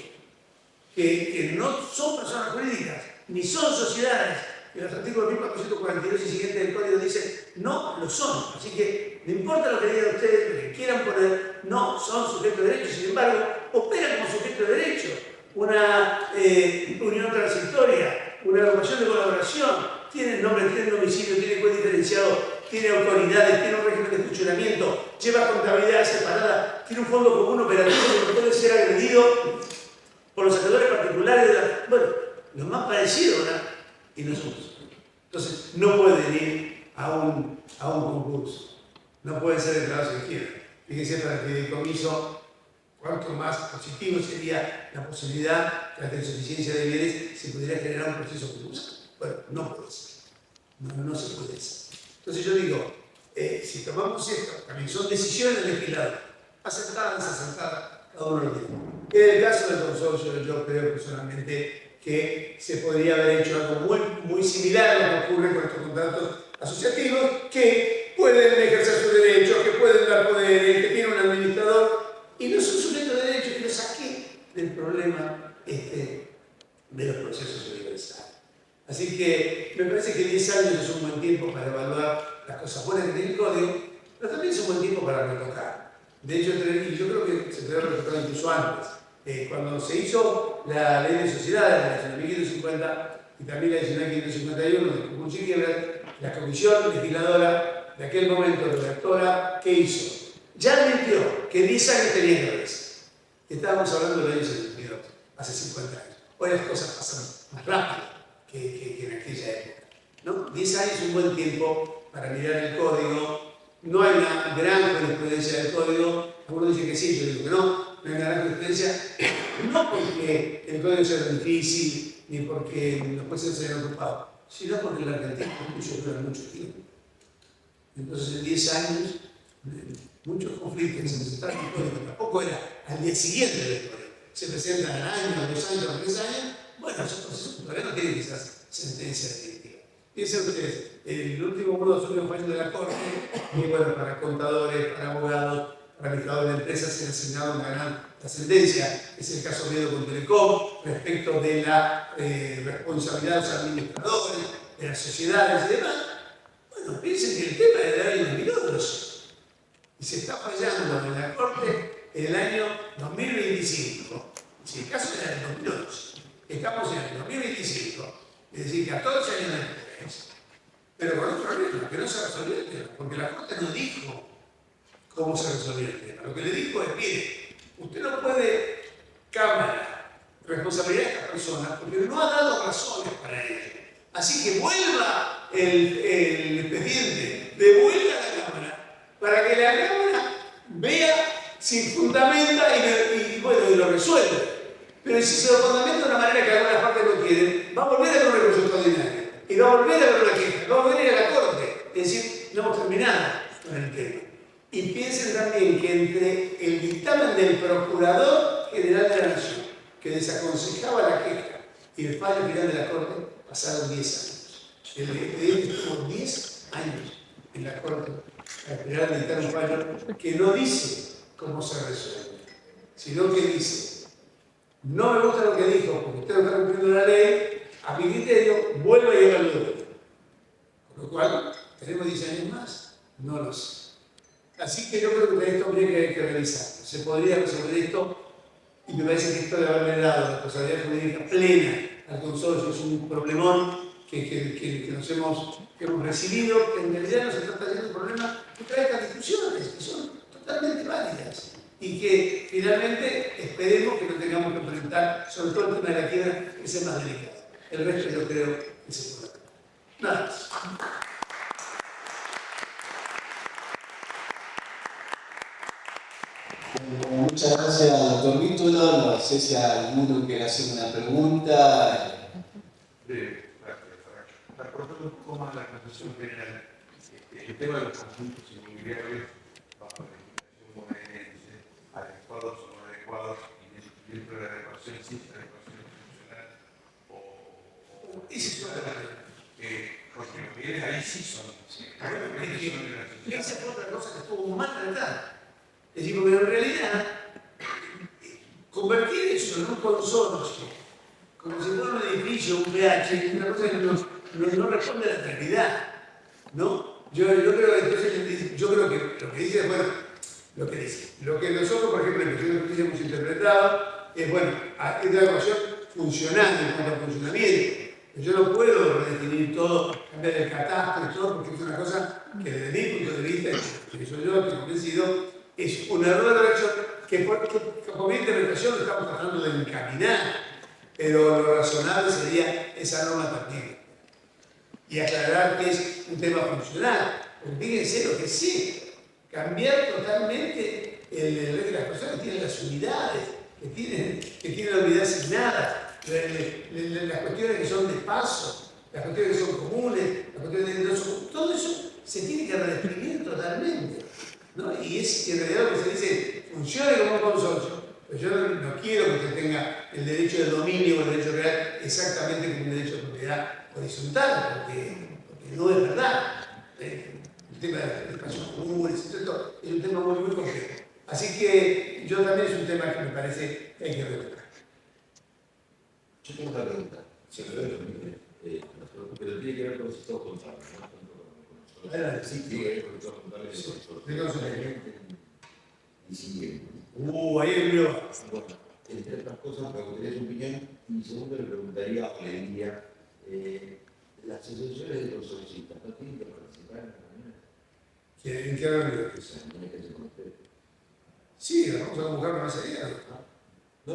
que no son personas jurídicas, ni son sociedades, que los artículos 1442 y siguientes del Código dicen no lo son. Así que no importa lo que digan ustedes, lo que quieran poner, no son sujetos de derecho. Sin embargo, operan como sujetos de derecho. Una unión transitoria, una agrupación de colaboración, tienen nombre, tienen domicilio, tienen juez diferenciado, tiene autoridades, tiene un régimen de funcionamiento, lleva contabilidad separada, tiene un fondo común operativo que no puede ser agredido por los actores particulares de la... Bueno, lo más parecido, ¿verdad? Y no somos. Entonces, no pueden ir a un concurso. No pueden ser declarados en quiebra. Fíjense, para el fideicomiso, cuanto más positivo sería la posibilidad que ante la insuficiencia de bienes se pudiera generar un proceso concurso. Bueno, no puede ser. No se puede hacer. Entonces yo digo, si tomamos esto, también son decisiones del legislador, aceptadas, desacertadas, cada uno lo tiene. En el caso del consorcio, yo creo personalmente que se podría haber hecho algo muy similar a lo que ocurre con estos contratos asociativos, que pueden ejercer sus derechos, que pueden dar poderes, que tienen un administrador, y no son sujetos de derechos, que lo saqué del problema de los procesos universales. Así que me parece que 10 años es un buen tiempo para evaluar las cosas buenas que tiene el código, pero también es un buen tiempo para retocar. De hecho, yo creo que se puede retocar incluso antes. Cuando se hizo la ley de sociedades, la 1950 y también la 1951 de concurso y quiebra, la comisión legisladora de aquel momento, redactora, ¿qué hizo? Ya admitió que 10 años tenía que verse. Estábamos hablando del año 72, hace 50 años. Hoy las cosas pasan más rápido que en aquella época, ¿no? 10 años es un buen tiempo para mirar el código. No hay una gran jurisprudencia del código. Algunos dicen que sí, yo digo que no hay una gran jurisprudencia. No porque el código sea difícil, ni porque los jueces se hayan ocupado, sino porque la Argentina dura mucho tiempo. Entonces, en 10 años, muchos conflictos que se presentaron en el código, tampoco era al día siguiente del código. Se presentan al año, 2 años, 3 años. Bueno, esos procesos todavía no tienen esas sentencias definitivas. Fíjense ustedes, el último modo de asunto fallo de la Corte, y bueno, para contadores, para abogados, para administradores de empresas se ha asignado una gran trascendencia. Es el caso Oviedo con Telecom, respecto de la responsabilidad de los administradores, de las sociedades y demás. Bueno, piensen que el tema es del año 2012 y se está fallando en la Corte en el año 2025. Si el caso era del 2011, estamos en el 2025, es decir, 14 años después, pero con un problema, que no se resolvió el tema, porque la Corte no dijo cómo se resolvió el tema. Lo que le dijo es, mire, usted no puede, Cámara, responsabilidad de esta persona, porque no ha dado razones para ello. Así que vuelva el expediente, devuelva a la Cámara, para que la Cámara vea si fundamenta y lo resuelve. Pero si se lo fundamenta de una manera que algunas partes no quieren, va a volver a haber un recurso extraordinario, y va a volver a haber una queja, va a volver a ir a la Corte. Es decir, no hemos terminado con el tema. Y piensen también que entre el dictamen del Procurador General de la Nación, que desaconsejaba la queja, y el fallo final de la Corte, pasaron 10 años. El expediente estuvo 10 años en la Corte para esperar a dictar un fallo que no dice cómo se resuelve, sino que dice, no me gusta lo que dijo, porque usted no está cumpliendo la ley, a mi criterio, vuelva y evalúe. Con lo cual, ¿tenemos 10 años más? No lo sé. Así que yo creo que esto habría que revisar. Se podría resolver esto, y me parece que esto de haberle dado la responsabilidad jurídica plena al consorcio es un problemón que hemos recibido, que en realidad no se trata de un problema que trae estas discusiones, que son totalmente válidas. y que finalmente esperemos que no tengamos que enfrentar, sobre todo el tema de la quiebra, que sea más delicado. El resto yo creo que se puede. Nada más. Muchas gracias, doctor Vítulo. No sé si alguno quiere hacer una pregunta. Para cortar un poco más la conversación general, el tema de los conjuntos inmobiliarios bajo la legislación bonaerense, adecuados o no adecuados, y dentro de la adecuación existe la adecuación institucional o porque los bienes ahí sí son. Esa fue otra cosa que estuvo mal tratada. Es decir, porque en realidad convertir eso en un consorcio, como si fuera un edificio, un PH, es una cosa que no responde a la realidad, ¿no? Yo creo que entonces, yo creo que lo que dice, bueno, lo que nosotros, por ejemplo, en cuestión de hemos interpretado es, bueno, es una ecuación funcional en cuanto al funcionamiento. Yo no puedo redefinir todo, cambiar el catastro y todo, porque es una cosa que desde mi punto de vista, que soy yo, estoy convencido, es un error de redacción que con mi interpretación lo estamos tratando de encaminar, pero lo razonable sería esa norma también. Y aclarar que es un tema funcional. Porque fíjense lo que sí, cambiar totalmente el de las personas que tienen las unidades, que tienen la unidad asignada, las cuestiones que son de paso, las cuestiones que son comunes, las cuestiones que no son comunes, todo eso se tiene que redefinir totalmente, ¿no? Y es en realidad lo que se dice, funcione como un consorcio, pero yo no quiero que usted tenga el derecho de dominio o el derecho real exactamente como un derecho de propiedad horizontal, porque no es verdad. El tema de espacios comunes, esto es un tema muy complejo. Así que yo también es un tema que me parece que hay que retomar. Yo tengo una pregunta. Sí, pero tiene que ver con los estados contables, ¿no? Adelante. Sí, tiene que ver con los estados contables. Y sigue. Ahí hay un lío. Bueno, entre otras cosas, me gustaría su opinión. Y segundo, le preguntaría o le diría, las asociaciones de consorcistas no tienen que participar en la reunión. ¿En qué reunión? Tiene que ser con usted. Sí, vamos a convocar más allá. No,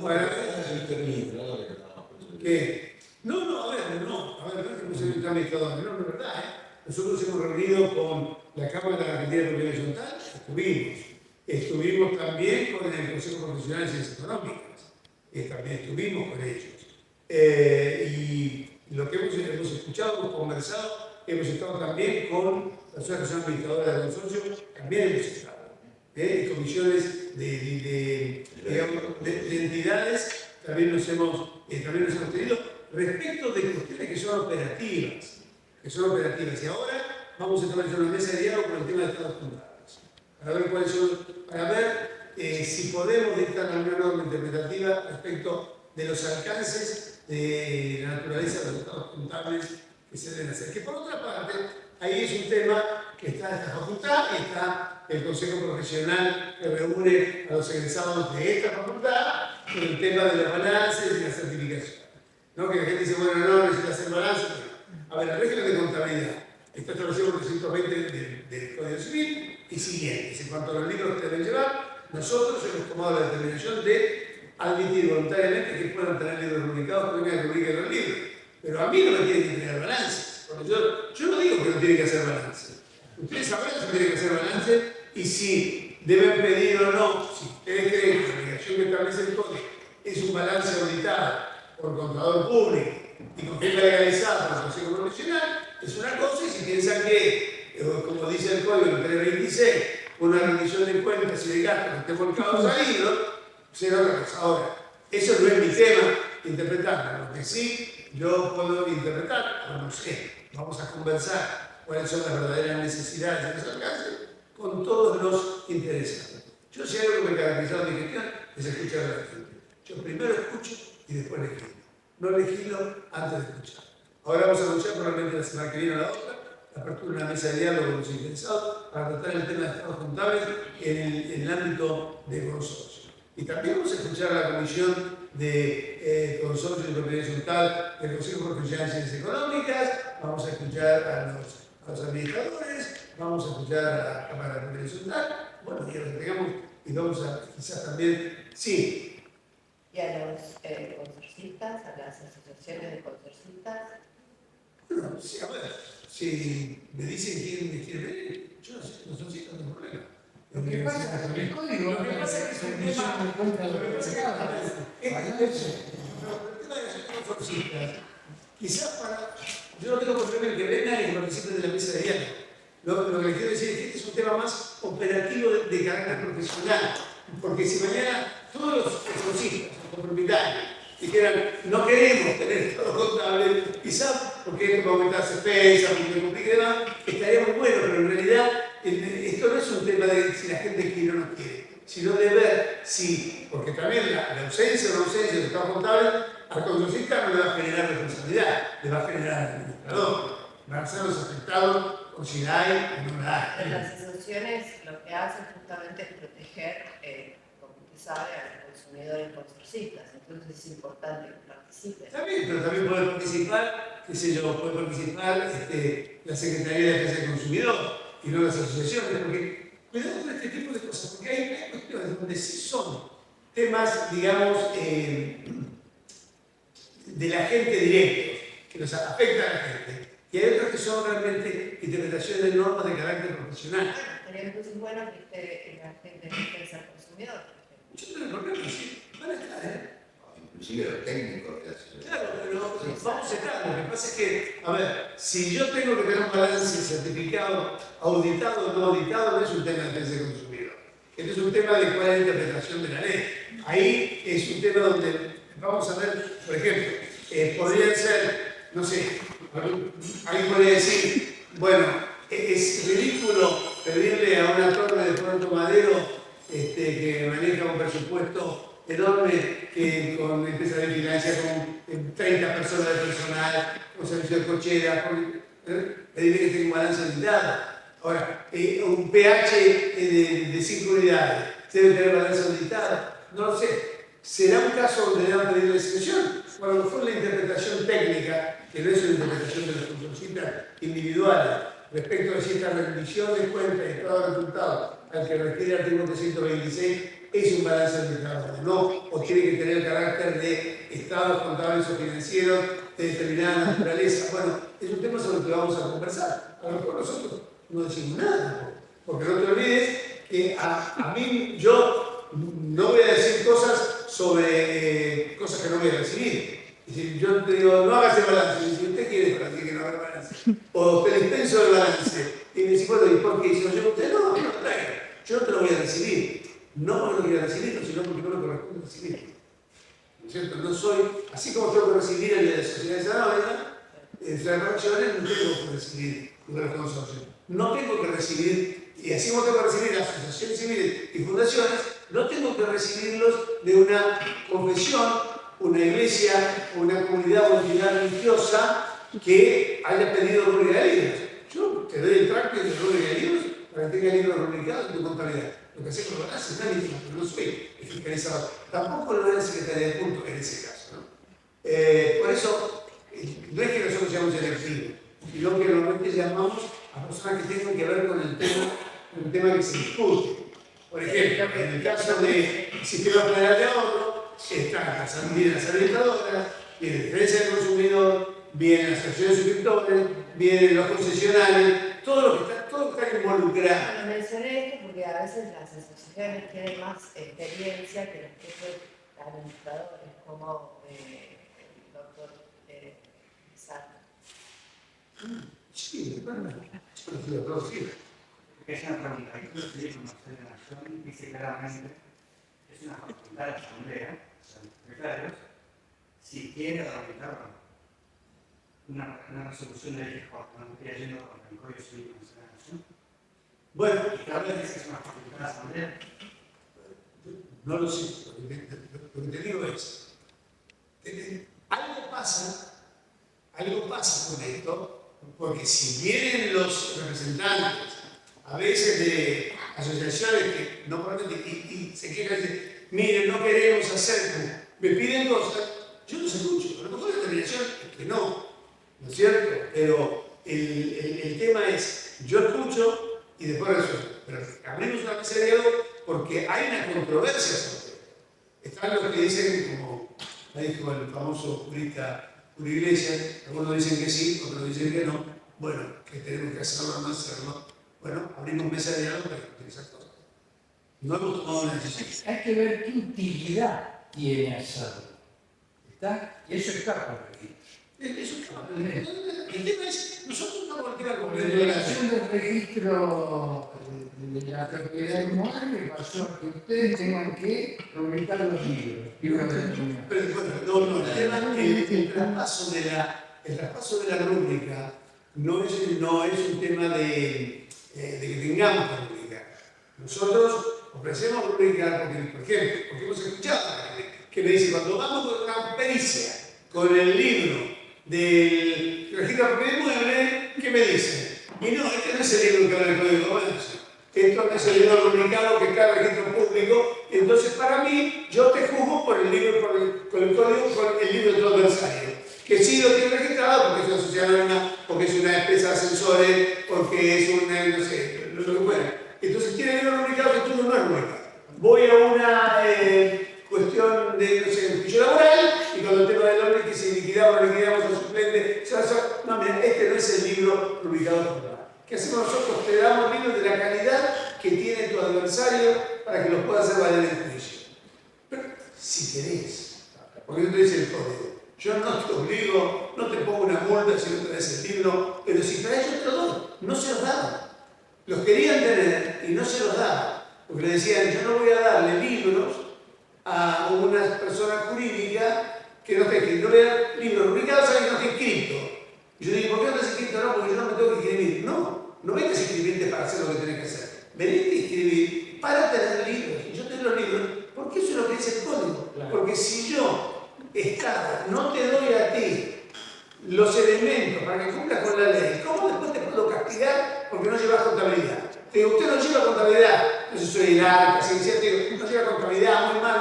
¿Qué? No, a ver, no es que no se está mezclado, no es verdad, Nosotros hemos reunido con la Cámara de Argentina de Propiedad Horizontal, estuvimos también con el Consejo Profesional de Ciencias Económicas, también estuvimos con ellos. Y lo que hemos escuchado, hemos conversado, hemos estado también con personas que son administradoras del consorcio, también hemos estado. Comisiones de entidades también nos hemos tenido respecto de cuestiones que son operativas. Y ahora vamos a establecer una mesa de diálogo con el tema de estados contables, para ver si podemos dictar una norma interpretativa respecto de los alcances de la naturaleza de los estados contables que se deben hacer. Que por otra parte, ahí es un tema que está en esta facultad y está el Consejo Profesional que reúne a los egresados de esta facultad con el tema de los balances y la certificación. ¿No? Que la gente dice, bueno, no necesita hacer balances. A ver, el régimen de contabilidad está establecido por el 320 del Código Civil y siguientes. En cuanto a los libros que deben llevar, nosotros hemos tomado la determinación de admitir voluntariamente que puedan tener libros rubricados, que vengan a rubricar los libros. Pero a mí no me tienen que entregar balances. Porque yo no digo que no tienen que hacer balances. Ustedes sabrán si tienen que hacer balances y si deben pedir o no. Si ustedes creen que la obligación que establece el código es un balance auditado por contador público y con firma legalizada por el Consejo Profesional, es una cosa, y si piensan que, como dice el código, en el 326, una rendición de cuentas y de gastos que esté volcado salido, será otra cosa. Ahora, eso no es mi tema interpretarlo. Lo que sí yo puedo interpretar, o no sé, vamos a conversar cuáles son las verdaderas necesidades de los alcances con todos los interesados. Yo si hay algo que me caracteriza en mi gestión es escuchar a la gente. Yo primero escucho y después legislo. No legislo antes de escuchar. Ahora vamos a anunciar probablemente la semana que viene o la otra la apertura de una mesa de diálogo con los interesados para tratar el tema de estados contables en el ámbito de consorcio. Y también vamos a escuchar a la Comisión de Consorcio de Propiedad Horizontal del Consejo Profesional de Ciencias Económicas, vamos a escuchar a los administradores, vamos a escuchar a la Cámara de Propiedad Horizontal bueno, y a los que tengamos, y vamos a quizás también, sí. Y a los consorcistas, a las asociaciones de consorcistas. Bueno, sí, a ver, si me dicen quién me quiere ver, yo no sé, no tengo problema. Lo que pasa es que el código Lo que pasa es que es un tema. de cuenta de Lo que pasa es que el tema de los consorcistas, quizás para. Yo no tengo problema en que vengan y que participen de la mesa de diálogo. Lo que les quiero decir es que este es un tema más operativo de carácter profesional. Porque si mañana todos los consorcistas, los propietarios, dijeran, no queremos tener todo contable, quizás porque esto va a aumentarse pesa, porque complica y demás, estaría muy bueno, pero en realidad esto no es un tema de si la gente quiere o no quiere, sino de ver si, porque también la ausencia o no ausencia del estado contable al consorcista no le va a generar responsabilidad, le va a generar al administrador, van a ser los afectados por si la hay o no la hay. En las asociaciones lo que hacen justamente es proteger, como usted sabe, a los consumidores consorcistas, entonces es importante que participen. También, pero también puede participar, qué sé yo, puede participar la Secretaría de Defensa del Consumidor y no las asociaciones, porque cuidado con este tipo de cosas, porque hay cuestiones donde sí son temas, digamos, de la gente directos, que nos afectan a la gente, y hay otras que son realmente interpretaciones de normas de carácter profesional. Sería entonces bueno que esté la gente de defensa del consumidor. Yo no tengo problema, sí, van a estar, Inclusive los técnicos que hacen. Claro, pero vamos a estar. Lo que pasa es que, a ver, si yo tengo que tener un balance certificado, auditado o no auditado, no es un tema de defensa del consumidor. Este es un tema de cuál es la interpretación de la ley. Ahí es un tema donde vamos a ver, por ejemplo, podrían ser, no sé, alguien podría decir, bueno, es ridículo pedirle a una torre de Puerto Madero que maneja un presupuesto enorme que con empresa de vigilancia, con 30 personas de personal, con servicio de cochera, pedirle que tenga un balance auditado. Ahora, un pH de 5 unidades, ¿debe tener balance auditado? No lo sé. ¿Será un caso donde deban pedir la excepción? O a lo mejor la interpretación técnica, que no es una interpretación de las consultas individuales, respecto a si esta rendición de cuentas y estado de resultados al que requiere el artículo 326 es un balance auditado o no, o tiene que tener el carácter de estados contables o financieros de determinada naturaleza. Bueno, es un tema sobre el que vamos a conversar. A lo mejor nosotros no decimos nada, porque no te olvides que a mí, yo no voy a decir cosas sobre cosas que no voy a recibir. Es decir, yo te digo, no hagas el balance, y si usted quiere para decir que no haga el balance, o te dispenso el balance, y me dice, bueno, ¿y por qué? Y si yo usted no lo traiga, yo no te lo voy a recibir. No porque no quiera recibirlo, sino porque no me corresponde recibirlo. ¿No es cierto? No soy, así como tengo que recibir el de sociedades anónimas, entre las fracciones, no tengo que recibir un consorcio. No tengo que recibir, y así como tengo que recibir las asociaciones civiles y fundaciones, no tengo que recibirlos de una confesión, una iglesia, una comunidad o entidad religiosa que haya pedido rubrica de libros. Yo te doy el tracto de rubrica de libros para que tenga libros rubricados en tu contabilidad. Lo que hacemos lo hace nadie, pero no soy fiscalizador. Tampoco lo es la Secretaría de Punto en ese caso, ¿no? Por eso, no es que nosotros seamos electivos, sino que normalmente llamamos a personas que tengan que ver con el tema que se discute. Por ejemplo, en el caso del Sistema Federal de Ahorro, vienen las administradoras, viene la Defensa del Consumidor, vienen las asociaciones de suscriptores, vienen los concesionarios, todo lo que está involucrado. Bueno, mencioné esto porque a veces las asociaciones tienen más experiencia que los propios administradores, como el doctor Pizarro. Sí, bueno, yo lo conozco. Es una pregunta. El Código Civil de la Nación dice claramente que es una facultad de la Asamblea, o sea, los secretarios, si quiere organizar una resolución de ley que no estaría yendo contra el Código Civil de la Nación. Bueno, a ver, dice que es una facultad de la Asamblea. No lo sé. Lo que te digo es, algo pasa con esto, porque si vienen los representantes, a veces de asociaciones que no probablemente y se quejan de, miren, no queremos hacer, me piden cosas, yo los escucho, a lo mejor la determinación es que no es cierto? Pero el tema es, yo escucho y después resuelvo. pero abrimos una mesa de diálogo porque hay una controversia sobre esto. Están los que dicen, como me dijo el famoso jurista Julio Iglesias, algunos dicen que sí, otros dicen que no. Bueno, que tenemos que hacerlo o no hacerlo. Bueno, abrimos mesa de diálogo para discutir esas cosas. No hemos tomado una decisión. Hay que ver qué utilidad tiene hacerlo. ¿Está? Y eso escapa al registro. Eso es claro. El tema es, nosotros estamos al tema La completo. relación del registro de la propiedad inmueble pasó a que ustedes tengan que rubricar los libros. Pero bueno, el tema, el traspaso de la rúbrica no es un tema de que tengamos que rubricar. Nosotros ofrecemos rubricar porque, por ejemplo, porque hemos escuchado a gente que me dice, cuando vamos con una pericia, con el libro del registro de propiedad inmueble, ¿qué me dicen? Y no, este no es el libro que habla del Código de Comercio. Esto no es el libro rubricado que está en el registro público. Entonces, para mí, yo te juzgo por el libro, con el código, con el libro de tu adversario. Que sí lo tiene registrado porque es una sociedad anónima, porque es una empresa de ascensores, porque es una, no sé, lo que fuera. Entonces, tiene el libro rubricado que tú no es rubricado. Voy a una cuestión de, no sé, juicio laboral, y con el tema del hombre que si liquidamos o liquidamos al suplente, no, mira, este no es el libro rubricado. ¿Qué hacemos nosotros? Te damos libros de la calidad que tiene tu adversario para que los puedas hacer valer en juicio. Pero si querés, porque no te dice el código, yo no te obligo, no te pongo una multa si no traes el libro, pero si traes yo te lo doy, no se los daba. Los querían tener y no se los daba, porque le decían, yo no voy a darle libros a una persona jurídica que no esté escrito, no voy a dar libros rubricados a alguien que no esté escrito. Y yo digo, ¿por qué no estás escrito? No, porque yo no me tengo que escribir. No vengas a escribirte para hacer lo que tenés que hacer. Venite a escribir para tener libros. Y yo te doy los libros, porque eso es lo que dice el código. Claro. Porque si yo, Estado, no te doy a ti los elementos para que cumplas con la ley, ¿cómo después te puedo castigar porque no llevas contabilidad? Te digo, usted no lleva contabilidad. Entonces soy el arca, ciencia, te digo, no lleva contabilidad, muy mal.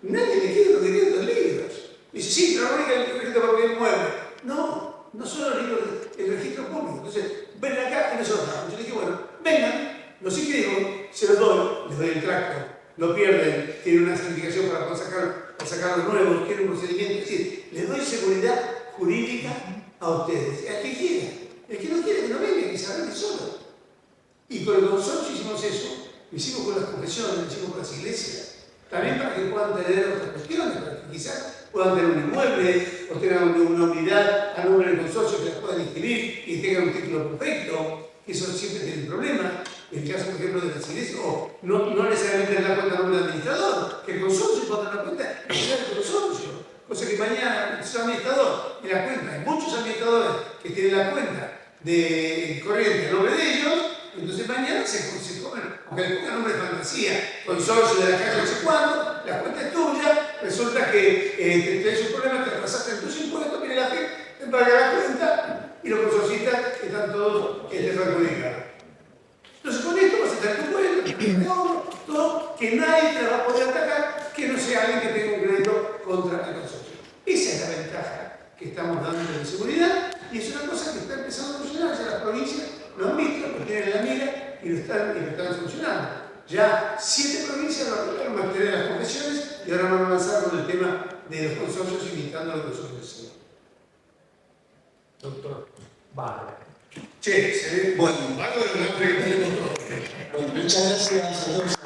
Nadie me quiere lo que quieren los libros. Dice, sí, pero no diga el registro de propiedad inmueble. No son los libros del registro público. Entonces, ven acá y nosotros. Yo dije, bueno, vengan, los inscribo, se los doy, les doy el tracto, lo pierden, tienen una certificación para poder sacar los nuevos, quieren un procedimiento. Es decir, les doy seguridad jurídica a ustedes, al que quiera. El que no quiere, que no venga, que se arregle solo. Y con el consorcio hicimos eso, lo hicimos con las confesiones, lo hicimos con las iglesias. También para que puedan tener otras cuestiones, para que quizás puedan tener un inmueble o tengan una unidad a nombre del consorcio que las puedan inscribir y tengan un título perfecto, que eso siempre tiene un problema. En el caso, por ejemplo, de las iglesias, o no necesariamente en la cuenta a nombre del administrador, que el consorcio pueda tener la cuenta y sea el consorcio. Cosa que mañana es administrador en la cuenta. Hay muchos administradores que tienen la cuenta de corriente a nombre de ellos. Entonces mañana se comen, aunque le pongan nombre de fantasía, consorcio de la calle no sé cuándo, la cuenta es tuya, resulta que tenés un problema, te pasaste en tus impuestos, viene la gente, te paga la cuenta y los consorcistas están todos perjudicados. Entonces con esto vas a estar en tu cuenta, todo, que nadie te va a poder atacar, que no sea alguien que tenga un crédito contra el consorcio. Esa es la ventaja que estamos dando de seguridad y es una cosa que está empezando a funcionar ya las provincias. Lo han visto, lo tienen en la mira y lo están funcionando. Ya 7 provincias lo lograron mantener las confesiones y ahora van a avanzar con el tema de los consorcios imitando a los consorcios. Doctor, vale. Che, se ve. Bueno, Algo de lo que tenemos todo. muchas gracias a todos.